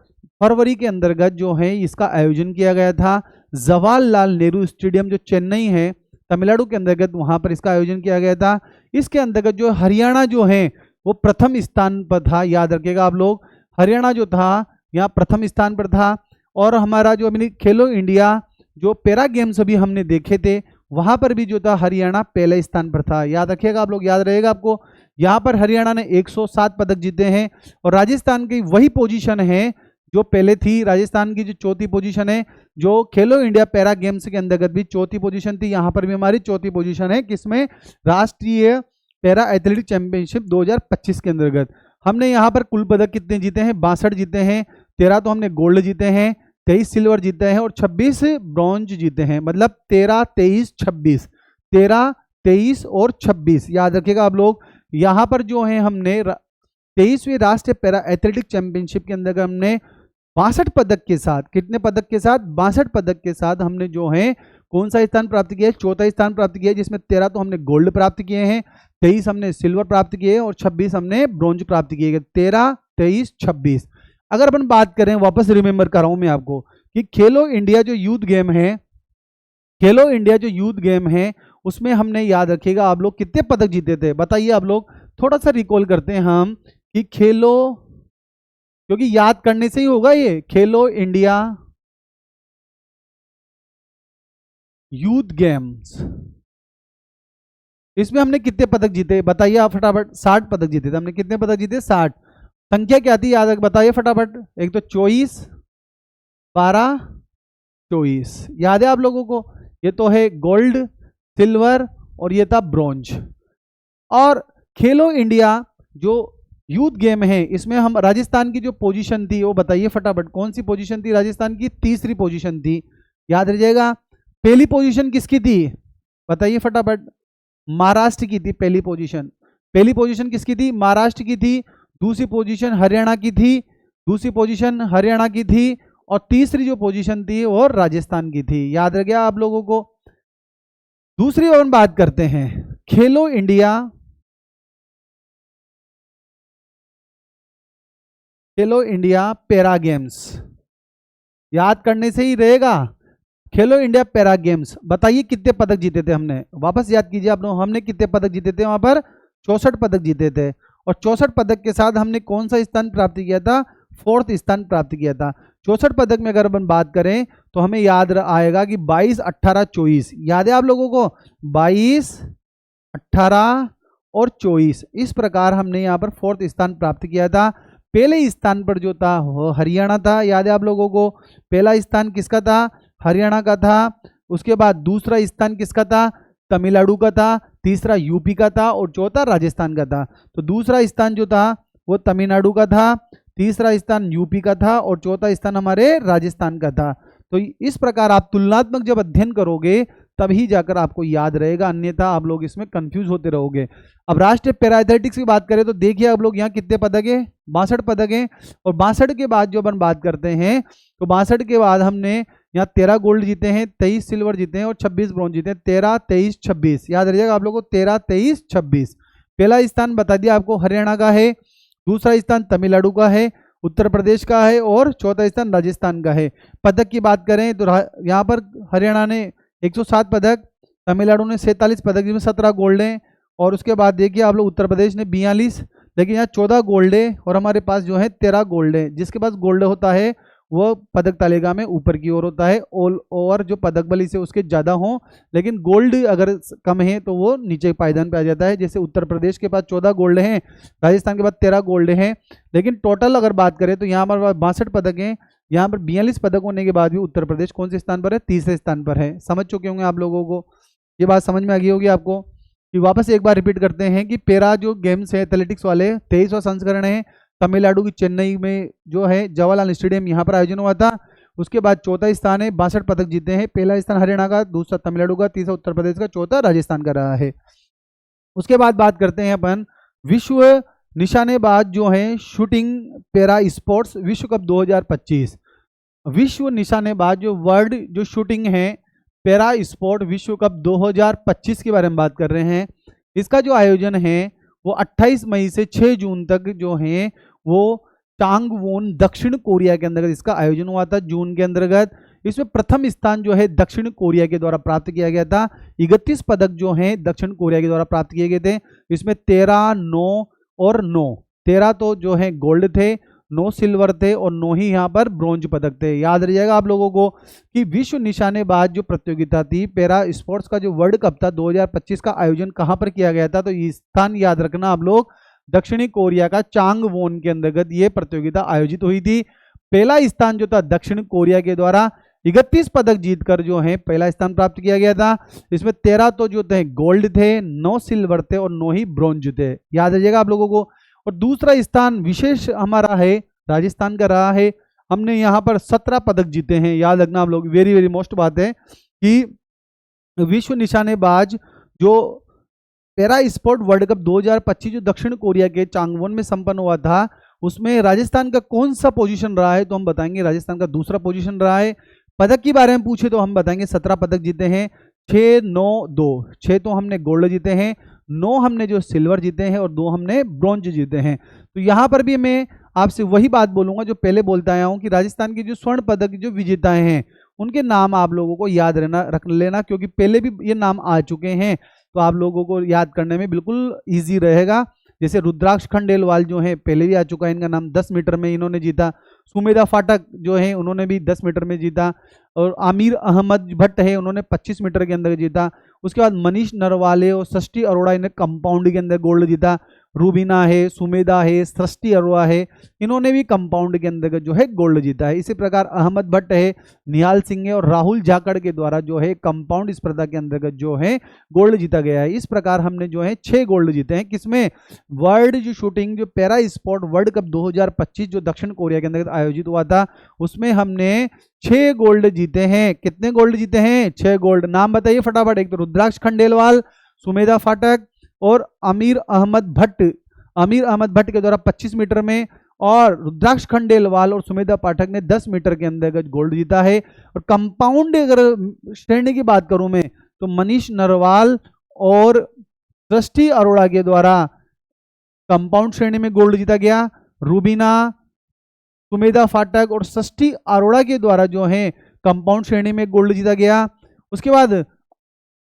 फरवरी के अंतर्गत जो है इसका आयोजन किया गया था। जवाहरलाल नेहरू स्टेडियम जो चेन्नई है तमिलनाडु के अंतर्गत, वहां पर इसका आयोजन किया गया था। इसके अंतर्गत जो हरियाणा जो है वो प्रथम स्थान पर था। याद रखिएगा आप लोग, हरियाणा जो था यहाँ प्रथम स्थान पर था। और हमारा जो अभी खेलो इंडिया जो पैरा गेम्स अभी हमने देखे थे वहां पर भी जो था हरियाणा पहले स्थान पर था। याद रखिएगा आप लोग, याद रहेगा आपको। यहाँ पर हरियाणा ने 107 पदक जीते हैं और राजस्थान की वही पोजीशन है जो पहले थी। राजस्थान की जो चौथी पोजीशन है, जो खेलो इंडिया पैरा गेम्स के अंतर्गत भी चौथी पोजीशन थी, यहाँ पर भी हमारी चौथी पोजीशन है। किसमें? राष्ट्रीय पैरा एथलेटिक चैंपियनशिप 2025 के अंतर्गत। हमने यहाँ पर कुल पदक कितने जीते हैं? 62 जीते हैं। 13 तो हमने गोल्ड जीते हैं, 23 सिल्वर जीते हैं और 26 ब्रॉन्ज जीते हैं। मतलब 13, 23, 26, 13, 23 और 26। याद रखिएगा आप लोग। यहाँ पर जो है हमने 23वीं राष्ट्रीय पैरा एथलेटिक चैंपियनशिप के अंदर हमने 62 पदक के साथ, कितने पदक के साथ? 62 पदक के साथ हमने जो है कौन सा स्थान प्राप्त किया है? चौथा स्थान प्राप्त किया है, जिसमें 13 तो हमने गोल्ड प्राप्त किए हैं, 23 हमने सिल्वर प्राप्त किए और 26 हमने ब्रॉन्ज प्राप्त किए हैं। 13, 23, 26। अगर अपन बात करें, वापस रिमेंबर कर रहा हूं मैं आपको कि खेलो इंडिया जो यूथ गेम है, खेलो इंडिया जो यूथ गेम है उसमें हमने, याद रखिएगा आप लोग, कितने पदक जीते थे? बताइए आप लोग। थोड़ा सा रिकॉल करते हैं हम कि खेलो, क्योंकि याद करने से ही होगा ये, खेलो इंडिया यूथ गेम्स, इसमें हमने कितने पदक जीते? बताइए आप फटाफट। 60 पदक जीते थे हमने। कितने पदक जीते? 60। संख्या क्या थी? याद बताइए फटाफट। एक तो 24, 12, 24। याद है आप लोगों को? ये तो है गोल्ड, सिल्वर और ये था ब्रॉन्ज। और खेलो इंडिया जो यूथ गेम है इसमें हम, राजस्थान की जो पोजीशन थी वो बताइए फटाफट। कौन सी पोजीशन थी राजस्थान की? 3री पोजीशन थी। याद रखिएगा। पहली पोजीशन किसकी थी? बताइए फटाफट। महाराष्ट्र की थी पहली पोजीशन। पहली पोजीशन किसकी थी? महाराष्ट्र की थी। दूसरी पोजीशन हरियाणा की थी। दूसरी पोजीशन हरियाणा की थी और तीसरी जो पोजीशन थी वो राजस्थान की थी। याद रह गया आप लोगों को? दूसरी ओर बात करते हैं खेलो इंडिया, खेलो इंडिया पैरा गेम्स। याद करने से ही रहेगा। खेलो इंडिया पैरा गेम्स, बताइए कितने पदक जीते थे हमने? वापस याद कीजिए आप लोग, हमने कितने पदक जीते थे? वहां पर 64 पदक जीते थे और 64 पदक के साथ हमने कौन सा स्थान प्राप्त किया था? 4th स्थान प्राप्त किया था। 64 पदक में अगर अपन बात करें तो हमें याद आएगा कि 22, 18, 24। याद है आप लोगों को? 22, 18 और 24। इस प्रकार हमने यहाँ पर 4th स्थान प्राप्त किया था। पहले स्थान पर जो था वो हरियाणा था। याद है आप लोगों को? पहला स्थान किसका था? हरियाणा का था। उसके बाद दूसरा स्थान किसका था? तमिलनाडु का था। तीसरा यूपी का था और चौथा राजस्थान का था। तो दूसरा स्थान जो था वो तमिलनाडु का था, तीसरा स्थान यूपी का था और चौथा स्थान हमारे राजस्थान का था। तो इस प्रकार आप तुलनात्मक जब अध्ययन करोगे तभी जाकर आपको याद रहेगा, अन्यथा आप लोग इसमें कंफ्यूज होते रहोगे। अब राष्ट्रीय पैरा एथलेटिक्स की बात करें तो देखिए आप लोग यहाँ कितने पदक है? 62 पदक हैं। और 62 के बाद जो अपन बात करते हैं तो 62 के बाद हमने यहाँ 13 गोल्ड जीते हैं, 23 सिल्वर जीते हैं और 26 ब्रॉन्ज जीते हैं। 13, 23, 26। याद रखिएगा आप लोगों को, 13, 23, 26। पहला स्थान बता दिया आपको हरियाणा का है, दूसरा स्थान तमिलनाडु का है उत्तर प्रदेश का है और चौथा स्थान राजस्थान का है। पदक की बात करें तो यहाँ पर हरियाणा ने 107 पदक, तमिलनाडु ने 47 पदक जिसमें 17 गोल्ड हैं, और उसके बाद देखिए आप लोग उत्तर प्रदेश ने 42, लेकिन यहाँ 14 गोल्ड है और हमारे पास जो है 13 गोल्ड है। जिसके पास गोल्ड होता है वो पदक तालिका में ऊपर की ओर होता है, ऑल ओवर जो पदक बली से उसके ज़्यादा हों, लेकिन गोल्ड अगर कम है तो वो नीचे पायदान पे आ जाता है। जैसे उत्तर प्रदेश के पास 14 गोल्ड हैं, राजस्थान के पास 13 गोल्ड हैं, लेकिन टोटल अगर बात करें तो यहाँ पर 62 पदक हैं। यहाँ पर 42 पदक होने के बाद भी उत्तर प्रदेश कौन से स्थान पर है? तीसरे स्थान पर है। समझ चुके होंगे आप लोगों को, ये बात समझ में आ गई होगी आपको। कि वापस एक बार रिपीट करते हैं कि पैरा जो गेम्स है एथलेटिक्स वाले 23वां संस्करण है, तमिलनाडु की चेन्नई में जो है जवाहरलाल स्टेडियम यहाँ पर आयोजन हुआ था। उसके बाद चौथा स्थान है, 62 पदक जीते हैं। पहला स्थान हरियाणा का, दूसरा तमिलनाडु का, तीसरा उत्तर प्रदेश का, चौथा राजस्थान का रहा है। उसके बाद बात करते हैं अपन विश्व निशानेबाज जो है शूटिंग पैरा स्पोर्ट्स विश्व कप 2025। विश्व निशानेबाज जो वर्ल्ड जो शूटिंग है पैरा स्पोर्ट विश्व कप 2025 के बारे में बात कर रहे हैं। इसका जो आयोजन है वो 28 मई से 6 जून तक जो है वो चांगवोन दक्षिण कोरिया के अंतर्गत इसका आयोजन हुआ था। जून के अंतर्गत इसमें प्रथम स्थान जो है दक्षिण कोरिया के द्वारा प्राप्त किया गया था। 31 पदक जो हैं दक्षिण कोरिया के द्वारा प्राप्त किए गए थे। इसमें 13, 9 और 9, 13 तो जो है गोल्ड थे, 9 सिल्वर थे और 9 ही यहाँ पर ब्रॉन्ज पदक थे। याद रहिएगा आप लोगों को कि विश्व निशानेबाज जो प्रतियोगिता थी पैरा स्पोर्ट्स का जो वर्ल्ड कप था 2025 का आयोजन कहाँ पर किया गया था? तो ये स्थान याद रखना आप लोग, दक्षिणी कोरिया का चांगवोन के अंतर्गत ये प्रतियोगिता आयोजित हुई थी। पहला स्थान जो था दक्षिण कोरिया के द्वारा 31 पदक जीतकर जो है पहला स्थान प्राप्त किया गया था। इसमें 13 तो जो थे गोल्ड थे, 9 सिल्वर थे और 9 ही ब्रॉन्ज थे। याद रहिएगा आप लोगों को। और दूसरा स्थान विशेष हमारा है राजस्थान का रहा है। हमने यहाँ पर 17 पदक जीते हैं। याद रखना आप लोग, वेरी वेरी मोस्ट बात है कि विश्व निशानेबाज जो पैरा स्पोर्ट वर्ल्ड कप 2025 जो दक्षिण कोरिया के चांगवोन में संपन्न हुआ था उसमें राजस्थान का कौन सा पोजीशन रहा है? तो हम बताएंगे राजस्थान का दूसरा पोजीशन रहा है। पदक के बारे में पूछे तो हम बताएंगे 17 पदक जीते हैं, 6, 9, 2, 6 तो हमने गोल्ड जीते हैं, 9 हमने जो सिल्वर जीते हैं और 2 हमने ब्रॉन्ज जीते हैं। तो यहाँ पर भी मैं आपसे वही बात बोलूँगा जो पहले बोलता आया हूँ कि राजस्थान के जो स्वर्ण पदक जो विजेताएं हैं उनके नाम आप लोगों को याद रख लेना, क्योंकि पहले भी ये नाम आ चुके हैं तो आप लोगों को याद करने में बिल्कुल ईजी रहेगा। जैसे रुद्राक्ष खंडेलवाल जो है पहले भी आ चुका है, इनका नाम 10 मीटर में इन्होंने जीता। सुमेधा फाटक जो है उन्होंने भी 10 मीटर में जीता। और आमिर अहमद भट्ट है, उन्होंने 25 मीटर के अंदर जीता। उसके बाद मनीष नरवाले और सृष्टि अरोड़ा इन्हें कंपाउंड के अंदर गोल्ड जीता। रूबीना है, सुमेधा है, सृष्टि अरोड़ा है, इन्होंने भी कंपाउंड के अंदर जो है गोल्ड जीता है। इसी प्रकार अहमद भट्ट है, निहाल सिंह है और राहुल जाखड़ के द्वारा जो है कंपाउंड स्पर्धा के अंतर्गत जो है गोल्ड जीता गया है। इस प्रकार हमने जो है 6 गोल्ड जीते हैं। किसमें? वर्ल्ड जो शूटिंग जो पैरा स्पोर्ट वर्ल्ड कप 2025 जो दक्षिण कोरिया के अंतर्गत आयोजित हुआ था उसमें हमने 6 गोल्ड जीते हैं। कितने गोल्ड जीते हैं? 6 गोल्ड। नाम बताइए फटाफट। एक तो रुद्राक्ष खंडेलवाल, सुमेधा फाटक और अमीर अहमद भट्ट। अमीर अहमद भट्ट के द्वारा 25 मीटर में और रुद्राक्ष खंडेलवाल और सुमेधा पाठक ने 10 मीटर के अंतर्गत गोल्ड जीता है। और कंपाउंड अगर श्रेणी की बात करूं मैं तो मनीष नरवाल और सृष्टि अरोड़ा के द्वारा कंपाउंड श्रेणी में गोल्ड जीता गया। रूबीना, सुमेधा फाटक और सृष्टि अरोड़ा के द्वारा जो है कंपाउंड श्रेणी में गोल्ड जीता गया। उसके बाद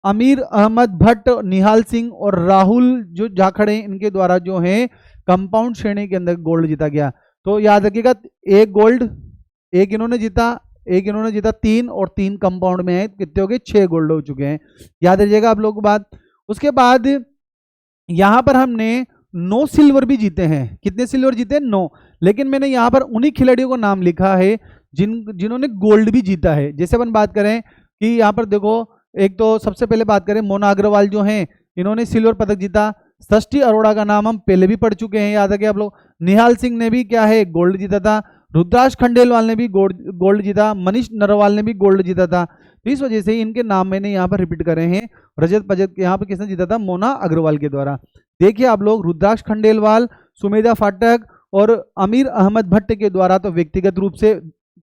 अमीर अहमद भट्ट, निहाल सिंह और राहुल जो जाखड़ हैं इनके द्वारा जो है कंपाउंड श्रेणी के अंदर गोल्ड जीता गया। तो याद रखिएगा 1 गोल्ड, 1 इन्होंने जीता, 1 इन्होंने जीता, 3 और 3 कंपाउंड में है। कितने हो गए? 6 गोल्ड हो चुके हैं। याद रखिएगा आप लोगों को बात। उसके बाद यहां पर हमने 9 सिल्वर भी जीते हैं। कितने सिल्वर जीते? 9। लेकिन मैंने यहाँ पर उन्हीं खिलाड़ियों का नाम लिखा है जिन्होंने गोल्ड भी जीता है। जैसे अपन बात करें कि यहाँ पर देखो, एक तो सबसे पहले बात करें मोना अग्रवाल जो हैं इन्होंने सिल्वर पदक जीता। सृष्टि अरोड़ा का नाम हम पहले भी पढ़ चुके हैं, याद है कि आप लोग। निहाल सिंह ने भी क्या है गोल्ड जीता था। रुद्राक्ष खंडेलवाल ने भी गोल्ड जीता। मनीष नरवाल ने भी गोल्ड जीता था। तो इस वजह से इनके नाम मैंने यहाँ पर रिपीट करे हैं। रजत पदक यहाँ पर किसने जीता था? मोना अग्रवाल के द्वारा। देखिए आप लोग, रुद्राक्ष खंडेलवाल, सुमेधा फाटक और अमीर अहमद भट्ट के द्वारा तो व्यक्तिगत रूप से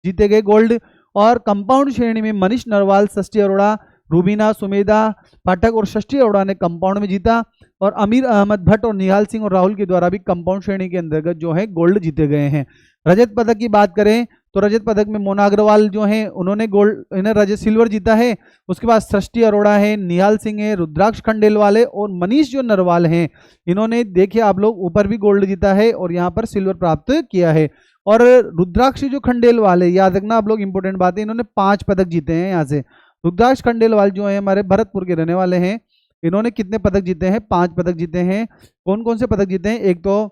जीते गए गोल्ड। और कंपाउंड श्रेणी में मनीष नरवाल, सृष्टि अरोड़ा, रूबीना, सुमेधा पाठक और सृष्टि अरोड़ा ने कंपाउंड में जीता। और अमीर अहमद भट्ट और निहाल सिंह और राहुल के द्वारा भी कंपाउंड श्रेणी के अंतर्गत जो है गोल्ड जीते गए हैं। रजत पदक की बात करें तो रजत पदक में मोना अग्रवाल जो हैं उन्होंने गोल्ड इन्हें रजत सिल्वर जीता है। उसके बाद सृष्टि अरोड़ा है, निहाल सिंह है, रुद्राक्ष खंडेलवाल है और मनीष जो नरवाल हैं इन्होंने देखिए आप लोग ऊपर भी गोल्ड जीता है और यहाँ पर सिल्वर प्राप्त किया है। और रुद्राक्ष जो खंडेलवाल है, याद रखना आप लोग, इंपॉर्टेंट बात है, इन्होंने 5 पदक जीते हैं। यहाँ से रुद्राक्ष खंडेलवाल जो है हमारे भरतपुर के रहने वाले हैं, इन्होंने कितने पदक जीते हैं? 5 पदक जीते हैं। कौन कौन से पदक जीते हैं? एक तो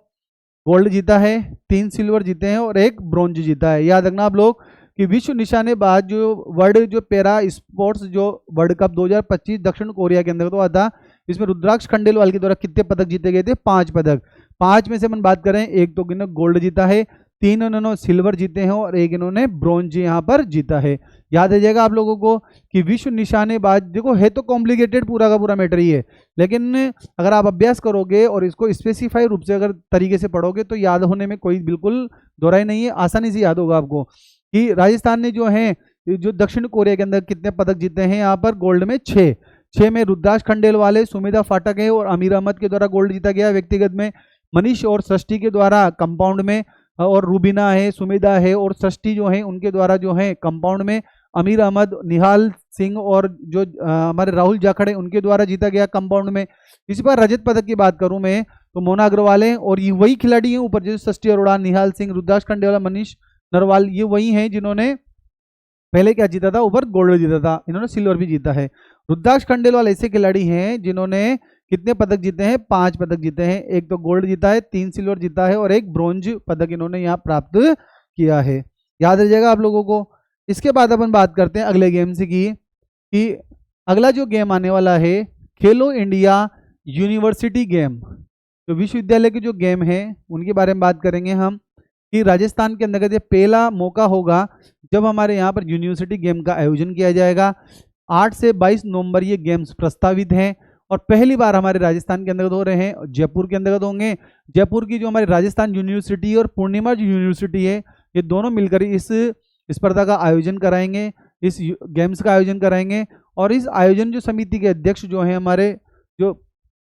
गोल्ड जीता है, 3 सिल्वर जीते हैं और 1 ब्रॉन्ज जीता है। याद रखना आप लोग कि विश्व निशानेबाज जो वर्ल्ड जो पैरा स्पोर्ट्स जो वर्ल्ड कप 2025 दक्षिण कोरिया के अंदर हुआ था, इसमें रुद्राक्ष खंडेलवाल के द्वारा कितने पदक जीते गए थे? 5 पदक। 5 में से अपन बात करें, एक तो इन्होंने गोल्ड जीता है, 3 इन्होंने सिल्वर जीते हैं और 1 इन्होंने ब्रॉन्ज यहाँ पर जीता है। याद रहिएगा आप लोगों को कि विश्व निशानेबाज, देखो है तो कॉम्प्लिकेटेड पूरा का पूरा मैटर ही है, लेकिन अगर आप अभ्यास करोगे और इसको स्पेसिफाई रूप से अगर तरीके से पढ़ोगे तो याद होने में कोई बिल्कुल दोहराई नहीं है, आसानी से याद होगा आपको कि राजस्थान ने जो है जो दक्षिण कोरिया के अंदर कितने पदक जीते हैं यहाँ पर गोल्ड में? 6 में रुद्राक्ष खंडेलवाल है, सुमेधा फाटक है और अमीर अहमद के द्वारा गोल्ड जीता गया व्यक्तिगत में, मनीष और सृष्टि के द्वारा कंपाउंड में, और रूबीना है, सुमेधा है और सृष्टि जो है उनके द्वारा जो है कंपाउंड में, अमीर अहमद, निहाल सिंह और जो हमारे राहुल जाखड़ उनके द्वारा जीता गया कंपाउंड में। इसी पर रजत पदक की बात करूं मैं तो मोना अग्रवाल है और ये वही खिलाड़ी हैं ऊपर जैसे सृष्टि अरोड़ा, निहाल सिंह, रुद्राक्ष खंडेलवाल, मनीष नरवाल, ये वही हैं जिन्होंने पहले क्या जीता था? ऊपर गोल्ड जीता था, इन्होंने सिल्वर भी जीता है। रुद्राक्ष खंडेलवाल ऐसे खिलाड़ी हैं जिन्होंने कितने पदक जीते हैं? 5 पदक जीते हैं। एक तो गोल्ड जीता है, 3 सिल्वर जीता है और 1 ब्रॉन्ज पदक इन्होंने यहाँ प्राप्त किया है। याद रहिएगा आप लोगों को। इसके बाद अपन बात करते हैं अगले गेम से कि अगला जो गेम आने वाला है खेलो इंडिया यूनिवर्सिटी गेम, तो विश्वविद्यालय के जो गेम है उनके बारे में बात करेंगे हम कि राजस्थान के अंतर्गत ये पहला मौका होगा जब हमारे यहाँ पर यूनिवर्सिटी गेम का आयोजन किया जाएगा। 8 से 22 नवंबर ये गेम्स प्रस्तावित हैं और पहली बार हमारे राजस्थान के अंतर्गत हो रहे हैं, जयपुर के अंतर्गत होंगे। जयपुर की जो हमारी राजस्थान यूनिवर्सिटी और पूर्णिमा जो यूनिवर्सिटी है ये दोनों मिलकर इस स्पर्धा का आयोजन कराएंगे, इस गेम्स का आयोजन कराएंगे। और इस आयोजन जो समिति के अध्यक्ष जो हैं हमारे जो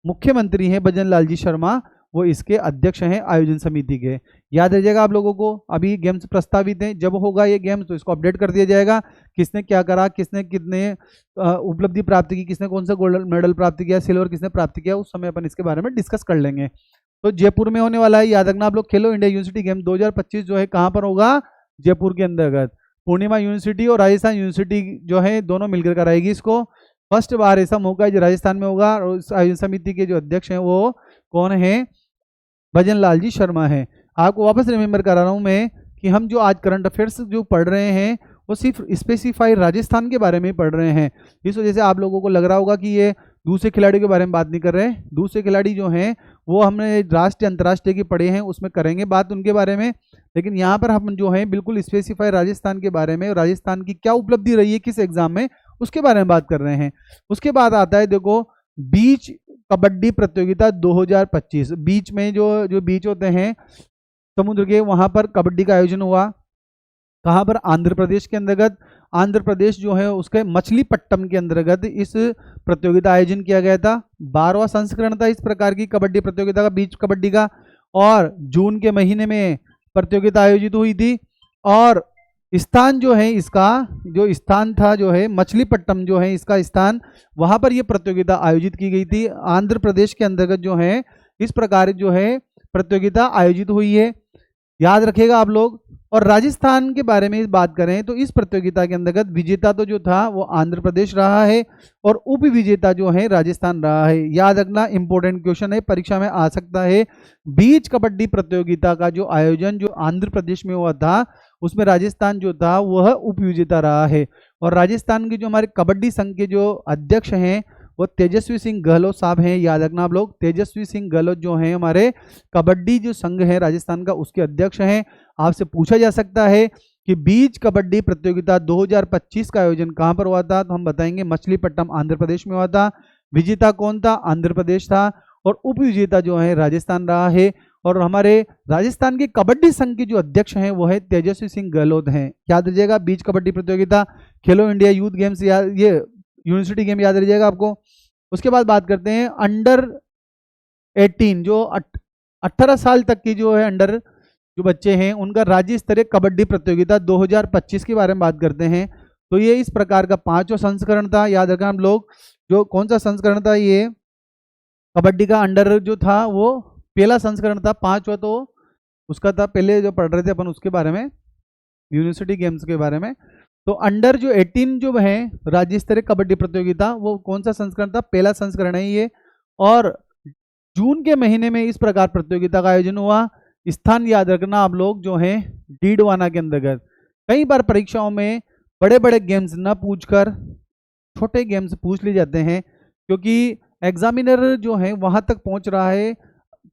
मुख्यमंत्री हैं भजन लाल जी शर्मा, वो इसके अध्यक्ष हैं आयोजन समिति के। याद रहिएगा आप लोगों को, अभी गेम्स प्रस्तावित हैं, जब होगा ये गेम्स तो इसको अपडेट कर दिया जाएगा, किसने क्या करा, किसने कितने उपलब्धि प्राप्त की, किसने कौन सा गोल्ड मेडल प्राप्त किया, सिल्वर किसने प्राप्त किया, उस समय अपन इसके बारे में डिस्कस कर लेंगे। तो जयपुर में होने वाला है, याद रखना आप लोग, खेलो इंडिया यूनिवर्सिटी गेम 2025 जो है कहाँ पर होगा? जयपुर के अंतर्गत। पूर्णिमा यूनिवर्सिटी और राजस्थान यूनिवर्सिटी जो है दोनों मिलकर कराएगी इसको। फर्स्ट बार ऐसा मौका है जो राजस्थान में होगा और इस आयोजन समिति के जो अध्यक्ष हैं वो कौन है? भजन लाल जी शर्मा है। आपको वापस रिमेंबर करा रहा हूँ मैं कि हम जो आज करंट अफेयर्स जो पढ़ रहे हैं वो सिर्फ स्पेसिफाई राजस्थान के बारे में ही पढ़ रहे हैं। इस वजह से आप लोगों को लग रहा होगा कि ये दूसरे खिलाड़ियों के बारे में बात नहीं कर रहे। दूसरे खिलाड़ी जो हैं वो हमने राष्ट्रीय अंतर्राष्ट्रीय की पढ़े हैं, उसमें करेंगे बात उनके बारे में, लेकिन यहाँ पर हम जो है बिल्कुल स्पेसिफाई राजस्थान के बारे में, राजस्थान की क्या उपलब्धि रही है किस एग्जाम में, उसके बारे में बात कर रहे हैं। उसके बाद आता है देखो बीच कबड्डी प्रतियोगिता 2025। बीच में जो बीच होते हैं समुद्र के, वहां पर कबड्डी का आयोजन हुआ। कहाँ पर? आंध्र प्रदेश के अंतर्गत। आंध्र प्रदेश जो है उसके मछलीपट्टम के अंतर्गत इस प्रतियोगिता आयोजन किया गया था। 12वां संस्करण था इस प्रकार की कबड्डी प्रतियोगिता का, बीच कबड्डी का, और जून के महीने में प्रतियोगिता आयोजित हुई थी। और स्थान जो है इसका, जो स्थान था जो है मछलीपट्टम जो है इसका स्थान, वहां पर यह प्रतियोगिता आयोजित की गई थी। आंध्र प्रदेश के अंतर्गत जो है इस प्रकार जो है प्रतियोगिता आयोजित हुई है, याद रखिएगा आप लोग। और राजस्थान के बारे में बात करें तो इस प्रतियोगिता के अंतर्गत विजेता तो जो था वो आंध्र प्रदेश रहा है और उप विजेता जो है राजस्थान रहा है। याद रखना, इंपॉर्टेंट क्वेश्चन है, परीक्षा में आ सकता है। बीच कबड्डी प्रतियोगिता का जो आयोजन जो आंध्र प्रदेश में हुआ था उसमें राजस्थान जो था वह उप विजेता रहा है। और राजस्थान के जो हमारे कबड्डी संघ के जो अध्यक्ष हैं वो तेजस्वी सिंह गहलोत साहब हैं। याद रखना आप लोग, तेजस्वी सिंह गहलोत जो हैं हमारे कबड्डी जो संघ है राजस्थान का उसके अध्यक्ष हैं। आपसे पूछा जा सकता है कि बीच कबड्डी प्रतियोगिता 2025 का आयोजन कहां पर हुआ था, तो हम बताएंगे मछलीपट्टम आंध्र प्रदेश में हुआ था। विजेता कौन था? आंध्र प्रदेश था और उप विजेता जो है राजस्थान रहा है। और हमारे राजस्थान के कबड्डी संघ के जो अध्यक्ष हैं वो है तेजस्वी सिंह गहलोत हैं। याद रखिएगा, बीच कबड्डी प्रतियोगिता, खेलो इंडिया यूथ गेम्स, ये यूनिवर्सिटी गेम याद रखिएगा आपको। उसके बाद बात करते हैं अंडर 18 जो 18 साल तक की जो है अंडर जो बच्चे हैं उनका राज्य स्तरीय कबड्डी प्रतियोगिता 2025 के बारे में बात करते हैं। तो ये इस प्रकार का 5वां संस्करण था। याद रखना हम लोग, जो कौन सा संस्करण था, ये कबड्डी का अंडर जो था वो पहला संस्करण था। 5वां तो उसका था, पहले जो पढ़ रहे थे अपन उसके बारे में, यूनिवर्सिटी गेम्स के बारे में। तो अंडर जो 18 जो है राज्य स्तरीय कबड्डी प्रतियोगिता, वो कौन सा संस्करण था, पहला संस्करण है ये। और जून के महीने में इस प्रकार प्रतियोगिता का आयोजन हुआ। स्थान याद रखना आप लोग जो है डीडवाना के अंतर्गत। कई बार परीक्षाओं में बड़े बड़े गेम्स न पूछकर छोटे गेम्स पूछ लिए जाते हैं, क्योंकि एग्जामिनर जो है वहां तक पहुंच रहा है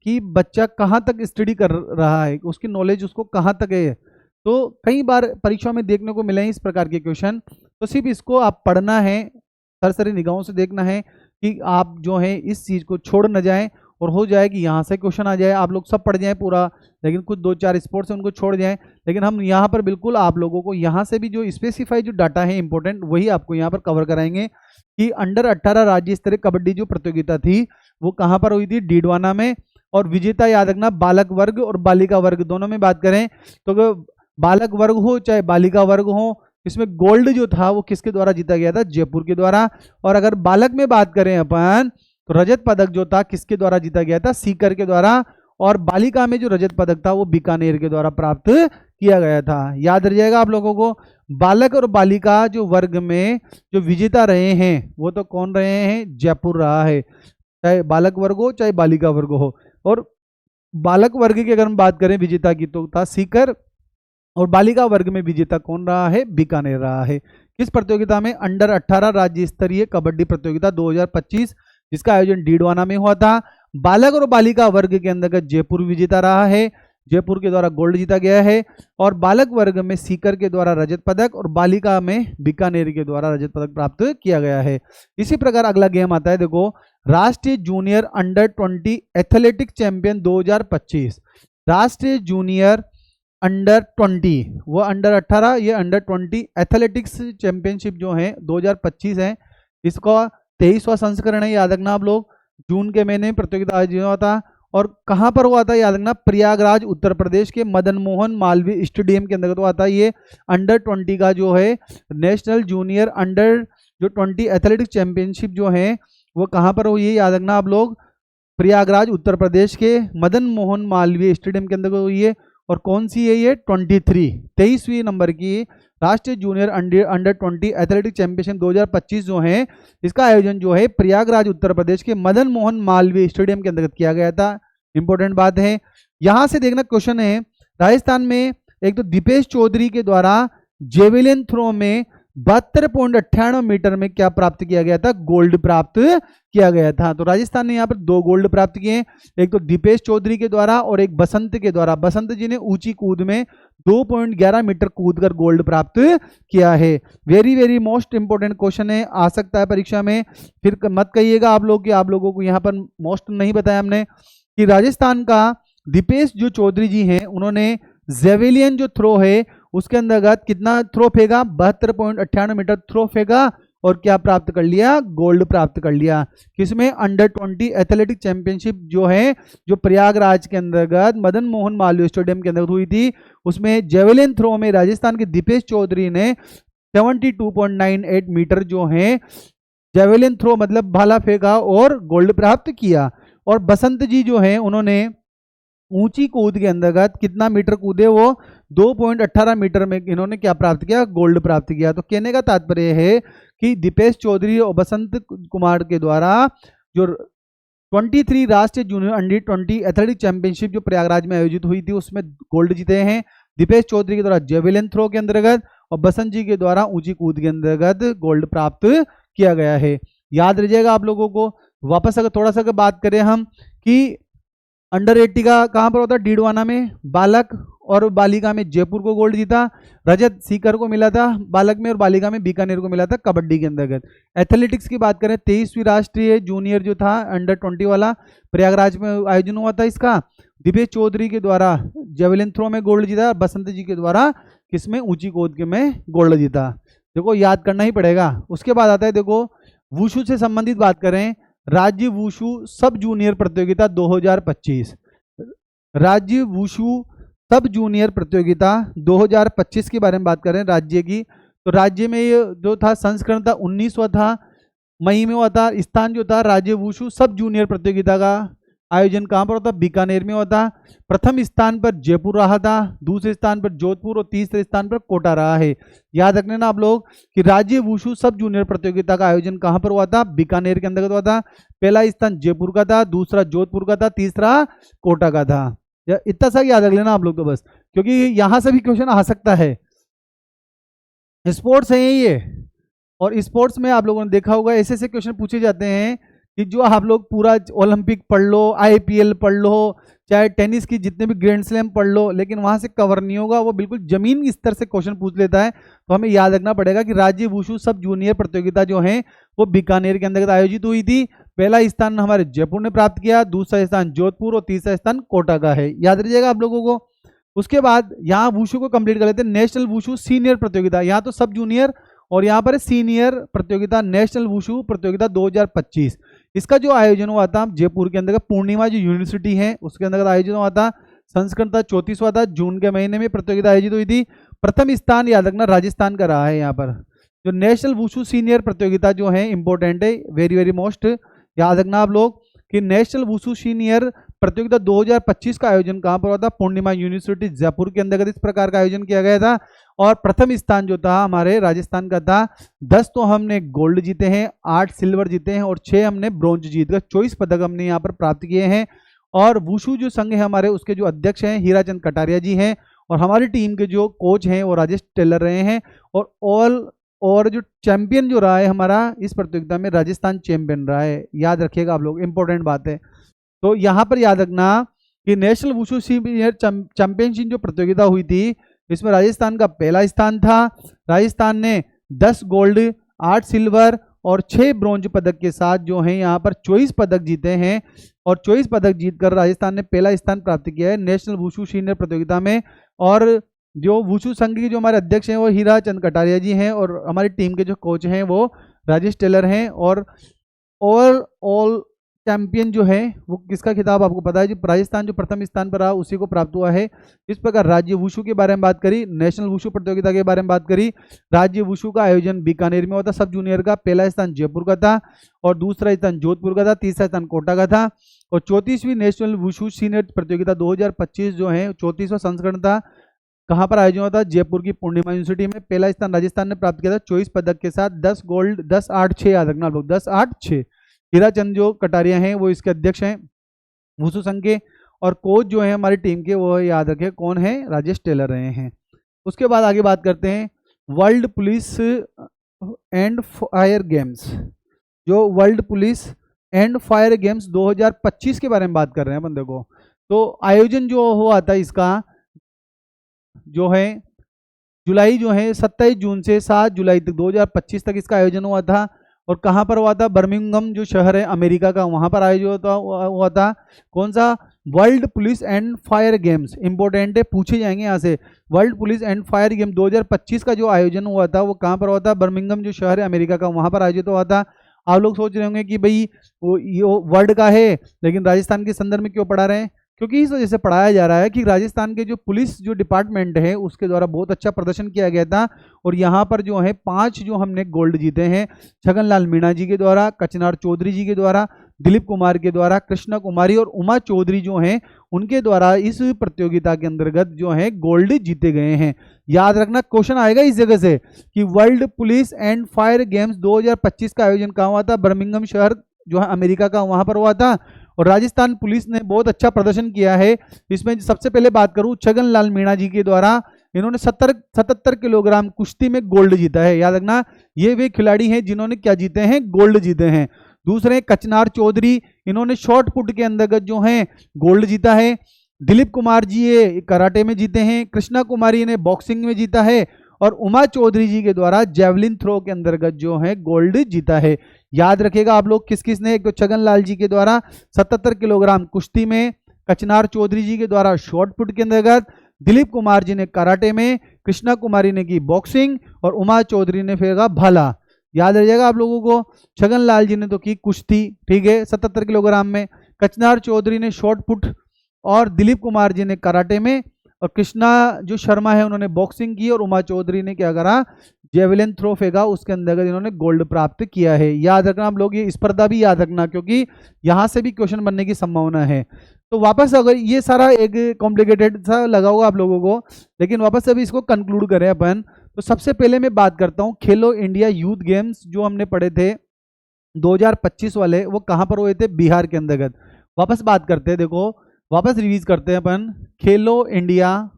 कि बच्चा कहाँ तक स्टडी कर रहा है, उसकी नॉलेज उसको कहाँ तक है। तो कई बार परीक्षा में देखने को मिले हैं इस प्रकार के क्वेश्चन। तो सिर्फ इसको आप पढ़ना है, सरसरी निगाहों से देखना है कि आप जो है इस चीज़ को छोड़ न जाएं और हो जाए कि यहाँ से क्वेश्चन आ जाए, आप लोग सब पढ़ जाएं पूरा, लेकिन कुछ 2-4 स्पोर्ट्स हैं उनको छोड़ जाएं। लेकिन हम यहाँ पर बिल्कुल आप लोगों को यहाँ से भी जो स्पेसिफाई जो डाटा है इंपॉर्टेंट, वही आपको यहाँ पर कवर कराएंगे कि अंडर 18 राज्य स्तरीय कबड्डी जो प्रतियोगिता थी वो कहाँ पर हुई थी, डीडवाना में। और विजेता याद रखना बालक वर्ग और बालिका वर्ग दोनों में बात करें तो बालक वर्ग हो चाहे बालिका वर्ग हो, इसमें गोल्ड जो था वो किसके द्वारा जीता गया था, जयपुर के द्वारा। और अगर बालक में बात करें अपन तो रजत पदक जो था किसके द्वारा जीता गया था, सीकर के द्वारा। और बालिका में जो रजत पदक था वो बीकानेर के द्वारा प्राप्त किया गया था। याद रह जाएगा आप लोगों को, बालक और बालिका जो वर्ग में जो विजेता रहे हैं वो तो कौन रहे हैं, जयपुर रहा है, चाहे बालक वर्ग हो चाहे बालिका वर्ग हो। और बालक वर्ग की अगर हम बात करें विजेता की तो था सीकर, और बालिका वर्ग में विजेता कौन रहा है, बीकानेर रहा है। किस प्रतियोगिता में, अंडर 18 राज्य स्तरीय कबड्डी प्रतियोगिता 2025, जिसका आयोजन डीडवाना में हुआ था। बालक और बालिका वर्ग के अंतर्गत जयपुर विजेता रहा है, जयपुर के द्वारा गोल्ड जीता गया है। और बालक वर्ग में सीकर के द्वारा रजत पदक और बालिका में बीकानेर के द्वारा रजत पदक प्राप्त किया गया है। इसी प्रकार अगला गेम आता है, देखो राष्ट्रीय जूनियर अंडर 20 एथलेटिक चैंपियन 2025। राष्ट्रीय जूनियर अंडर 20, वो अंडर 18, ये अंडर 20 एथलेटिक्स चैंपियनशिप जो है 2025 है। इसका 23वां संस्करण है। याद रखना आप लोग, जून के महीने में प्रतियोगिता आयोजित हुआ था। और कहाँ पर हुआ था, याद रखना प्रयागराज उत्तर प्रदेश के मदन मोहन मालवीय स्टेडियम के अंतर्गत हुआ था। ये अंडर 20 का जो है नेशनल जूनियर अंडर जो 20 एथलेटिक्स चैंपियनशिप जो है वो कहाँ पर हुई है, याद रखना आप लोग, प्रयागराज उत्तर प्रदेश के मदन मोहन मालवीय स्टेडियम के अंतर्गत हुई है। और कौन सी है ये, 23वीं नंबर की राष्ट्रीय जूनियर अंडर 20 एथलेटिक चैंपियनशिप 2025 जो है, इसका आयोजन जो है प्रयागराज उत्तर प्रदेश के मदन मोहन मालवीय स्टेडियम के अंतर्गत किया गया था। इंपॉर्टेंट बात है, यहां से देखना क्वेश्चन है, राजस्थान में एक तो दीपेश चौधरी के द्वारा जेवेलिन थ्रो में 72.98 मीटर में क्या प्राप्त किया गया था, गोल्ड प्राप्त किया गया था। तो राजस्थान ने यहाँ पर 2 गोल्ड प्राप्त किए, एक तो दीपेश चौधरी के द्वारा और एक बसंत के द्वारा। बसंत जी ने ऊंची कूद में 2.11 मीटर कूद कर गोल्ड प्राप्त किया है। Very very most important question है, आ सकता है परीक्षा में, फिर मत कहिएगा आप लोग कि आप लोगों को यहाँ पर मोस्ट नहीं बताया हमने, कि राजस्थान का दीपेश जो चौधरी जी हैं उन्होंने जेवेलियन जो थ्रो है उसके अंतर्गत कितना थ्रो फेंका, 72.98 मीटर थ्रो फेंका और क्या प्राप्त कर लिया, गोल्ड प्राप्त कर लिया। किसमें, अंडर 20 एथलेटिक चैंपियनशिप जो है जो प्रयागराज के अंतर्गत मदन मोहन मालवीय स्टेडियम के अंदर हुई थी, उसमें जेवेलिन थ्रो में राजस्थान के दीपेश चौधरी ने 72.98 मीटर जो है जेवेलिन थ्रो मतलब भाला फेंका और गोल्ड प्राप्त किया। और बसंत जी जो है उन्होंने ऊंची कूद के अंतर्गत कितना मीटर कूदे, वो 2.18 मीटर में इन्होंने क्या प्राप्त किया, गोल्ड प्राप्त किया। तो कहने का तात्पर्य है कि दीपेश चौधरी और बसंत कुमार के द्वारा जो 23 राष्ट्रीय जूनियर अंडर 20 एथलेटिक चैंपियनशिप जो प्रयागराज में आयोजित हुई थी उसमें गोल्ड जीते हैं दीपेश चौधरी के द्वारा जेवेलिन थ्रो के अंतर्गत, और बसंत जी के द्वारा ऊंची कूद के अंतर्गत गोल्ड प्राप्त किया गया है। याद रहिएगा आप लोगों को। वापस अगर थोड़ा सा बात करें हम कि अंडर 80 का कहाँ पर होता है, डीडवाना में। बालक और बालिका में जयपुर को गोल्ड जीता, रजत सीकर को मिला था बालक में और बालिका में बीकानेर को मिला था कबड्डी के अंतर्गत। एथलेटिक्स की बात करें, 23वीं राष्ट्रीय जूनियर जो था अंडर 20 वाला प्रयागराज में आयोजन हुआ था, इसका दीपेश चौधरी के द्वारा जेवेलिन थ्रो में गोल्ड जीता, बसंत जी के द्वारा किसमें, ऊंची कूद में गोल्ड जीता। देखो याद करना ही पड़ेगा। उसके बाद आता है, देखो वुशु से संबंधित बात करें, राज्य वुशु सब जूनियर प्रतियोगिता 2025। राज्य वुशु सब जूनियर प्रतियोगिता 2025 के बारे में बात करें राज्य की, तो राज्य में ये जो था संस्करण था 19वां था, मई में हुआ था। स्थान जो था राज्य वुशु सब जूनियर प्रतियोगिता का आयोजन कहाँ पर होता, बीकानेर में होता। प्रथम स्थान पर जयपुर रहा था, दूसरे स्थान पर जोधपुर और तीसरे स्थान पर कोटा रहा है। याद रखने ना आप लोग कि राज्य वुशु सब जूनियर प्रतियोगिता का आयोजन कहाँ पर हुआ था, बीकानेर के अंतर्गत हुआ था। पहला स्थान जयपुर का था, दूसरा जोधपुर का था, तीसरा कोटा का था। इतना सा याद रख लेना आप लोग तो बस, क्योंकि यहां से भी क्वेश्चन आ सकता है। स्पोर्ट्स है ये, और स्पोर्ट्स में आप लोगों ने देखा होगा ऐसे ऐसे क्वेश्चन पूछे जाते हैं कि जो आप लोग पूरा ओलंपिक पढ़ लो, आईपीएल पढ़ लो, चाहे टेनिस की जितने भी ग्रैंड स्लैम पढ़ लो, लेकिन वहां से कवर नहीं होगा, वो बिल्कुल जमीन स्तर से क्वेश्चन पूछ लेता है। तो हमें याद रखना पड़ेगा कि राज्य वुशु सब जूनियर प्रतियोगिता जो है वो बीकानेर के अंतर्गत आयोजित हुई थी। पहला स्थान हमारे जयपुर ने प्राप्त किया, दूसरा स्थान जोधपुर और तीसरा स्थान कोटा का है, याद रखिएगा आप लोगों को। उसके बाद यहाँ वुशु को कंप्लीट कर लेते हैं। नेशनल वुशु सीनियर प्रतियोगिता, यहाँ तो सब जूनियर और यहाँ पर सीनियर प्रतियोगिता नेशनल वुशु प्रतियोगिता 2025। इसका जो आयोजन हुआ था जयपुर के अंदर पूर्णिमा जो यूनिवर्सिटी है उसके अंदर आयोजन हुआ था। संस्करण था 34वां था, जून के महीने में प्रतियोगिता आयोजित हुई थी। प्रथम स्थान याद रखना राजस्थान का रहा है। यहाँ पर जो नेशनल वुशु सीनियर प्रतियोगिता जो है इंपॉर्टेंट है, वेरी वेरी मोस्ट याद रखना आप लोग कि नेशनल वुशु सीनियर प्रतियोगिता 2025 का आयोजन कहाँ पर हुआ था, पूर्णिमा यूनिवर्सिटी जयपुर के अंतर्गत इस प्रकार का आयोजन किया गया था। और प्रथम स्थान जो था हमारे राजस्थान का था। 10 तो हमने गोल्ड जीते हैं, 8 सिल्वर जीते हैं और 6 हमने ब्रॉन्ज जीतकर 24 पदक हमने यहाँ पर प्राप्त किए हैं। और वुशु जो संघ है हमारे उसके जो अध्यक्ष हैं हीराचंद कटारिया जी हैं, और हमारी टीम के जो कोच हैं वो राजेश टेलर रहे हैं। और जो चैंपियन जो रहा है हमारा इस प्रतियोगिता में राजस्थान चैंपियन रहा है, याद रखिएगा आप लोग, इंपॉर्टेंट बात है। तो यहाँ पर याद रखना कि नेशनल वुशु सीनियर चैंपियनशिप जो प्रतियोगिता हुई थी इसमें राजस्थान का पहला स्थान था। राजस्थान ने 10 गोल्ड, 8 सिल्वर और 6 ब्रॉन्ज पदक के साथ जो है यहाँ पर 24 पदक जीते हैं, और 24 पदक जीतकर राजस्थान ने पहला स्थान प्राप्त किया है नेशनल वुशु सीनियर प्रतियोगिता में। और जो वुशु संघ के जो हमारे अध्यक्ष हैं वो हीरा चंद कटारिया जी हैं, और हमारी टीम के जो कोच हैं वो राजेश टेलर हैं। और ऑल चैंपियन जो है वो किसका खिताब आपको पता है, जो राजस्थान जो प्रथम स्थान पर रहा उसी को प्राप्त हुआ है। इस प्रकार राज्य वुशु के बारे में बात करी, नेशनल वुशु प्रतियोगिता के बारे में बात करी। राज्य वुशु का आयोजन बीकानेर में होता सब जूनियर का। पहला स्थान जयपुर का था और दूसरा स्थान जोधपुर का था, तीसरा स्थान कोटा का था। और 34वीं नेशनल वुशु सीनियर प्रतियोगिता 2025 जो है 34वां संस्करण था, कहाँ पर आयोजन हुआ था, जयपुर की पूर्णिमा यूनिवर्सिटी में। पहला स्थान राजस्थान ने प्राप्त किया था 24 पदक के साथ, 10 गोल्ड, 10, 8, 6 याद रखना लोग, 10, 8, 6। हीराचंद जो कटारिया हैं वो इसके अध्यक्ष हैं वुशु संघ के, और कोच जो है हमारी टीम के वो याद रखें कौन है, राजेश टेलर रहे हैं। उसके बाद आगे बात करते हैं world police and fire games. जो world police and fire games 2025 के बारे में बात कर रहे हैं बंदे को। तो आयोजन जो हुआ था इसका जो है जुलाई जो है 27 जून से 7 जुलाई तक 2025 तक इसका आयोजन हुआ था। और कहाँ पर हुआ था, बर्मिंघम जो शहर है अमेरिका का, वहाँ पर आयोजित हुआ था। कौन सा, world police and fire games, important है, पूछे जाएंगे यहाँ से। World police and fire game 2025 का जो आयोजन हुआ था वो कहाँ पर हुआ था, बर्मिंघम जो शहर है अमेरिका का, वहाँ पर आयोजित हुआ था। आप लोग सोच रहे होंगे कि भाई वो ये वर्ल्ड का है लेकिन राजस्थान के संदर्भ में क्यों पढ़ा रहे हैं, क्योंकि इस वजह से पढ़ाया जा रहा है कि राजस्थान के जो पुलिस जो डिपार्टमेंट है उसके द्वारा बहुत अच्छा प्रदर्शन किया गया था। और यहाँ पर जो है 5 जो हमने गोल्ड जीते हैं, छगनलाल मीणा जी के द्वारा, कचनार चौधरी जी के द्वारा, दिलीप कुमार के द्वारा, कृष्णा कुमारी और उमा चौधरी जो हैं उनके द्वारा इस प्रतियोगिता के अंतर्गत जो है गोल्ड जीते गए हैं। याद रखना क्वेश्चन आएगा इस जगह से कि world police and fire games 2025 का आयोजन कहाँ हुआ था, बर्मिंघम शहर जो है अमेरिका का, वहां पर हुआ था। और राजस्थान पुलिस ने बहुत अच्छा प्रदर्शन किया है। इसमें सबसे पहले बात करूं छगनलाल मीणा जी के द्वारा, इन्होंने 77 किलोग्राम कुश्ती में गोल्ड जीता है। याद रखना ये वे खिलाड़ी हैं जिन्होंने क्या जीते हैं, गोल्ड जीते हैं। दूसरे कचनार चौधरी, इन्होंने शॉर्ट पुट के अंतर्गत जो है गोल्ड जीता है। दिलीप कुमार जी ये कराटे में जीते हैं। कृष्णा कुमारी ने बॉक्सिंग में जीता है। और उमा चौधरी जी के द्वारा जेवलिन थ्रो के अंतर्गत जो है गोल्ड जीता है। याद रखिएगा आप लोग किस किस ने, एक तो छगनलाल जी के द्वारा 77 किलोग्राम कुश्ती में, कचनार चौधरी जी के द्वारा शॉर्ट पुट के अंतर्गत, दिलीप कुमार जी ने कराटे में, कृष्णा कुमारी ने की बॉक्सिंग और उमा चौधरी ने फेंका भाला। याद रह जाएगा आप लोगों को। छगन लाल जी ने तो की कुश्ती, ठीक है, 77 किलोग्राम में। कचनार चौधरी ने शॉर्ट पुट, और दिलीप कुमार जी ने कराटे में, और कृष्णा जो शर्मा है उन्होंने बॉक्सिंग की, और उमा चौधरी ने क्या करा, जेवलिन थ्रो फेंका, उसके अंदर इन्होंने गोल्ड प्राप्त किया है। याद रखना आप लोग, ये स्पर्धा भी याद रखना, क्योंकि यहाँ से भी क्वेश्चन बनने की संभावना है। तो वापस अगर ये सारा एक कॉम्प्लिकेटेड सा लगा होगा आप लोगों को, लेकिन वापस से अभी इसको कंक्लूड करें अपन। तो सबसे पहले मैं बात करता हूँ खेलो इंडिया यूथ गेम्स जो हमने पढ़े थे 2025 वाले, वो कहाँ पर हुए थे, बिहार के अंतर्गत। वापस बात करते हैं, देखो वापस रिवीज करते हैं अपन। खेलो इंडिया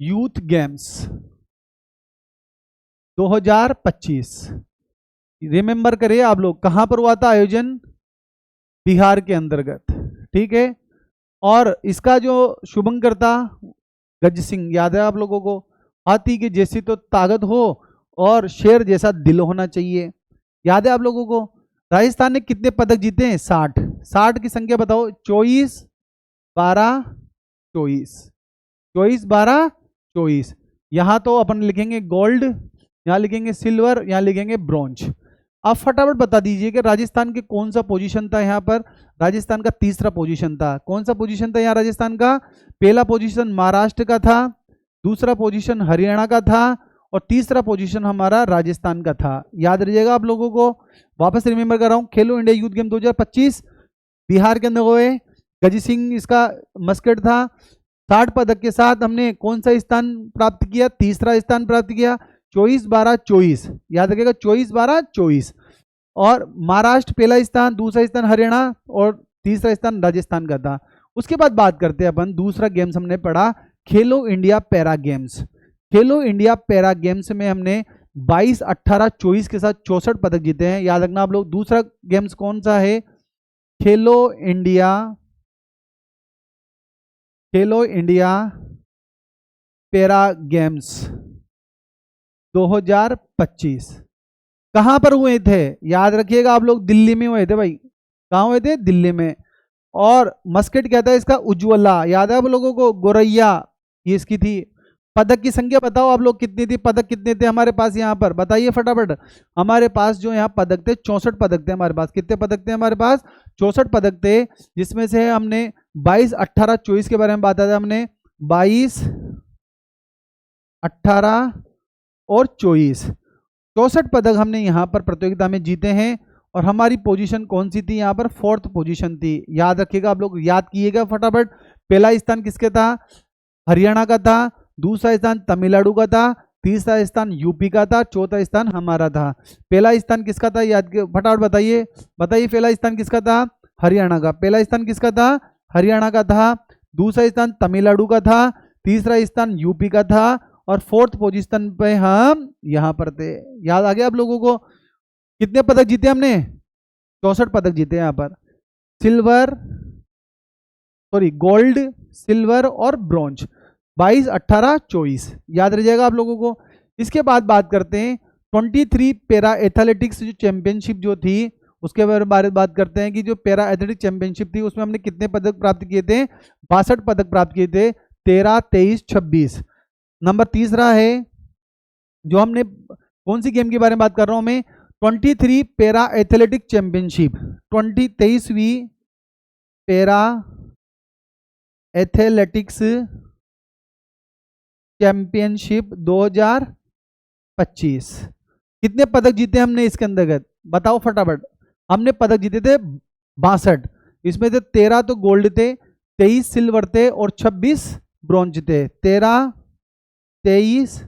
यूथ गेम्स 2025, रिमेंबर करिए आप लोग, कहां पर हुआ था आयोजन, बिहार के अंतर्गत, ठीक है। और इसका जो शुभंकर था गज सिंह, याद है आप लोगों को। हाथी की जैसी तो ताकत हो और शेर जैसा दिल होना चाहिए, याद है आप लोगों को। राजस्थान ने कितने पदक जीते हैं, 60। 60 की संख्या बताओ, 24 12 24, 24 12 24। यहाँ तो अपन लिखेंगे गोल्ड, यहाँ लिखेंगे सिल्वर, यहाँ लिखेंगे ब्रॉन्ज। आप फटाफट बता दीजिए कि राजस्थान के कौन सा पोजीशन था यहाँ पर। राजस्थान का तीसरा पोजीशन था। कौन सा पोजीशन था यहाँ राजस्थान का, पहला पोजीशन महाराष्ट्र का था, दूसरा पोजीशन हरियाणा का था, और तीसरा पोजीशन हमारा राजस्थान का था। याद रहिएगा आप लोगों को। वापस रिमेंबर कर रहा हूँ, खेलो इंडिया यूथ गेम 2025 बिहार के अंदर हुए। गज सिंह इसका मस्कट था। 60 पदक के साथ हमने कौन सा स्थान प्राप्त किया, तीसरा स्थान प्राप्त किया। 24 12 24, याद रखिएगा, 24 12 24। और महाराष्ट्र पहला स्थान, दूसरा स्थान हरियाणा, और तीसरा स्थान राजस्थान का था। उसके बाद बात करते हैं अपन, दूसरा गेम्स हमने पढ़ा खेलो इंडिया पैरा गेम्स। खेलो इंडिया पैरा गेम्स में हमने 22 18 24 के साथ 64 पदक जीते हैं। याद रखना आप लोग। दूसरा गेम्स कौन सा है, खेलो इंडिया पैरा गेम्स 2025 कहां पर हुए थे, याद रखिएगा आप लोग, दिल्ली में हुए थे भाई। कहां हुए थे, दिल्ली में। और मस्कट क्या था इसका, उज्ज्वला, याद है आप लोगों को। गोरैया ये इसकी थी। पदक की संख्या बताओ आप लोग कितनी थी, पदक कितने थे हमारे पास यहाँ पर, बताइए फटाफट। हमारे पास जो यहाँ पदक थे 64 पदक थे हमारे पास। कितने पदक थे हमारे पास, 64 पदक थे, जिसमें से हमने 22 18 24 के बारे में बताया था हमने। 22 18 और 24, 64 पदक हमने यहाँ पर प्रतियोगिता में जीते हैं। और हमारी पोजीशन कौन सी थी यहाँ पर, 4th पोजीशन थी। याद रखिएगा आप लोग, याद कीजिएगा फटाफट। पहला स्थान किसके था, हरियाणा का था, दूसरा स्थान तमिलनाडु का था, तीसरा स्थान यूपी का था, चौथा स्थान हमारा था। पहला स्थान किसका था, याद फटाफट बताइए, पहला स्थान किसका था, हरियाणा का। पहला स्थान किसका था, हरियाणा का था। दूसरा स्थान तमिलनाडु का था, तीसरा स्थान यूपी का था, और 4th पोजीशन पे हम यहाँ पर थे। याद आ गया आप लोगों को। कितने पदक जीते हमने, 64 पदक जीते यहाँ पर। गोल्ड, सिल्वर और ब्रॉन्ज, 22 18 24, याद रह जाएगा आप लोगों को। इसके बाद बात करते हैं 23 पैरा एथलेटिक्स जो चैंपियनशिप जो थी, उसके बारे में बात करते हैं कि जो पैरा एथलेटिक्स चैंपियनशिप थी उसमें हमने कितने पदक प्राप्त किए थे, 62 पदक प्राप्त किए थे, 13 23 26। नंबर तीसरा है जो हमने, कौन सी गेम के बारे में बात कर रहा हूं मैं, 23 पैरा एथलेटिक चैंपियनशिप, 23वीं पैरा एथलेटिक्स चैंपियनशिप 2025। कितने पदक जीते हमने इसके अंतर्गत, बताओ फटाफट। हमने पदक जीते थे 62, इसमें से 13 तो गोल्ड थे, 23 सिल्वर थे और 26 ब्रॉन्ज थे। 13 23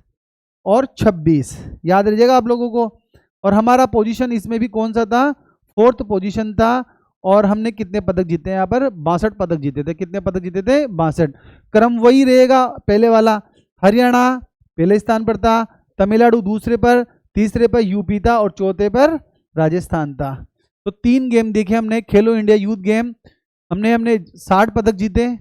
और 26, याद रहिएगा आप लोगों को। और हमारा पोजीशन इसमें भी कौन सा था, 4th पोजीशन था। और हमने कितने पदक जीते हैं यहाँ पर, 62 पदक जीते थे। कितने पदक जीते थे, 62। क्रम वही रहेगा पहले वाला, हरियाणा पहले स्थान पर था, तमिलनाडु दूसरे पर, तीसरे पर यूपी था और चौथे पर राजस्थान था। तो 3 गेम देखे हमने, खेलो इंडिया यूथ गेम हमने 60 पदक जीते,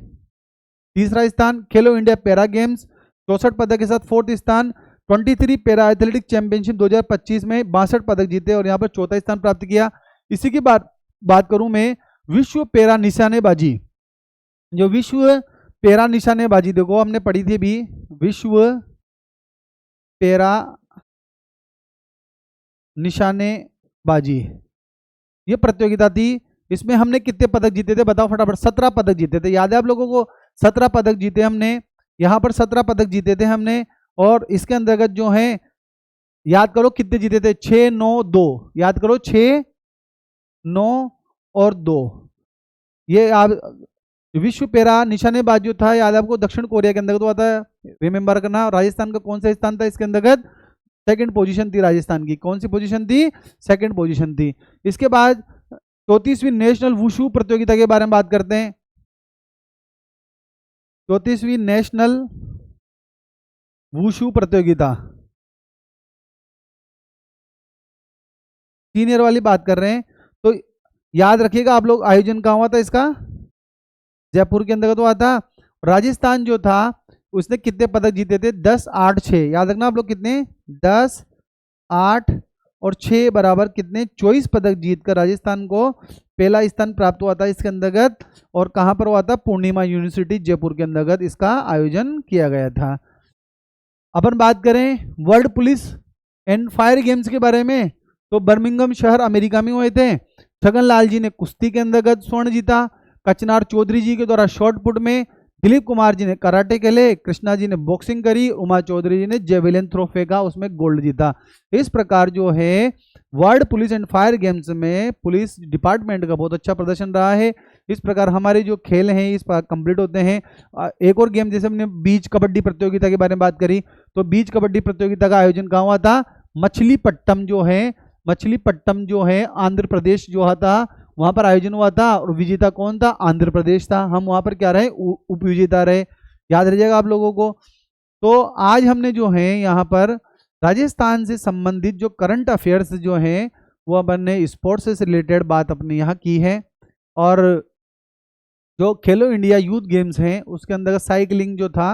तीसरा स्थान। खेलो इंडिया पैरा गेम्स 64 पदक के साथ 4th स्थान। 23 पैरा एथलेटिक चैंपियनशिप 2025 में 62 पदक जीते और यहाँ पर चौथा स्थान प्राप्त किया। इसी की बात करूं मैं, विश्व पैरा निशानेबाजी, जो विश्व पैरा निशानेबाजी, देखो हमने पढ़ी थी अभी, विश्व पैरा निशानेबाजी, ये प्रतियोगिता थी। इसमें हमने कितने पदक जीते थे बताओ फटाफट? 17 पदक जीते थे, याद है आप लोगों को? 17 पदक जीते हमने, यहाँ पर 17 पदक जीते थे हमने। और इसके अंतर्गत जो है, याद करो कितने जीते थे? 6, 9, 2, याद करो 6, 9 और 2। ये आप विश्व पैरा निशानेबाजी जो था, याद आपको, दक्षिण कोरिया के अंतर्गत हुआ था, रिमेंबर करना। राजस्थान का कौन सा स्थान था इसके अंतर्गत? सेकंड पोजीशन थी राजस्थान की। कौन सी पोजीशन थी? सेकंड पोजीशन थी। इसके बाद 34वीं नेशनल वुशु प्रतियोगिता के बारे में बात करते हैं। 34वीं नेशनल वुशु प्रतियोगिता, सीनियर वाली बात कर रहे हैं। तो याद रखिएगा आप लोग, आयोजन कहाँ हुआ था इसका? जयपुर के अंतर्गत हुआ था। राजस्थान जो था उसने कितने पदक जीते थे? 10, 8, 6, याद रखना आप लोग कितने? 10, 8 और 6 बराबर कितने? 24 पदक जीतकर राजस्थान को पहला स्थान प्राप्त हुआ था इसके अंतर्गत। और कहां पर हुआ था? पूर्णिमा यूनिवर्सिटी जयपुर के अंतर्गत इसका आयोजन किया गया था। अपन बात करें world police and fire games के बारे में, तो बर्मिंघम शहर अमेरिका में हुए थे। छगन लाल जी ने कुश्ती के अंतर्गत स्वर्ण जीता, कचनार चौधरी जी के द्वारा शॉर्ट पुट में, दिलीप कुमार जी ने कराटे खेले, कृष्णा जी ने बॉक्सिंग करी, उमा चौधरी जी ने जेवेलिन थ्रो फेंका, उसमें गोल्ड जीता। इस प्रकार जो है world police and fire games में पुलिस डिपार्टमेंट का बहुत अच्छा प्रदर्शन रहा है। इस प्रकार हमारे जो खेल हैं इस पर कंप्लीट होते हैं। एक और गेम, जैसे हमने बीच कबड्डी प्रतियोगिता के बारे में बात करी, तो बीच कबड्डी प्रतियोगिता का आयोजन कहाँ हुआ था? मछलीपट्टम जो है, मछलीपट्टम जो है आंध्र प्रदेश जो था, वहां पर आयोजन हुआ था। और विजेता कौन था? आंध्र प्रदेश था। हम वहां पर क्या रहे? उप विजेता रहे। याद रहिएगा आप लोगों को। तो आज हमने जो है यहाँ पर राजस्थान से संबंधित जो करंट अफेयर्स जो हैं वो अपन ने स्पोर्ट्स से रिलेटेड बात अपने यहाँ की है। और जो खेलो इंडिया यूथ गेम्स हैं उसके अंदर साइकिलिंग जो था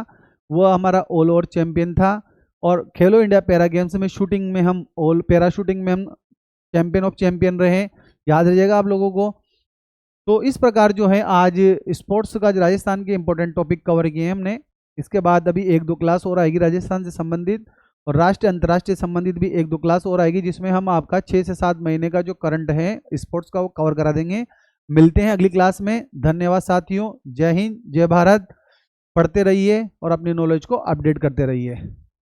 वो हमारा ऑल ओवर चैंपियन था। और खेलो इंडिया पैरा गेम्स में शूटिंग में हम ऑल पैरा शूटिंग में हम चैंपियन ऑफ चैंपियन रहे। याद रहिएगा आप लोगों को। तो इस प्रकार जो है आज स्पोर्ट्स का राजस्थान के इंपॉर्टेंट टॉपिक कवर किए हैं हमने। इसके बाद अभी 1-2 क्लास और आएगी राजस्थान से संबंधित, और राष्ट्रीय अंतर्राष्ट्रीय संबंधित भी 1-2 क्लास और आएगी, जिसमें हम आपका 6 से 7 महीने का जो करंट है स्पोर्ट्स का वो कवर करा देंगे। मिलते हैं अगली क्लास में। धन्यवाद साथियों। जय हिंद, जय भारत। पढ़ते रहिए और अपनी नॉलेज को अपडेट करते रहिए।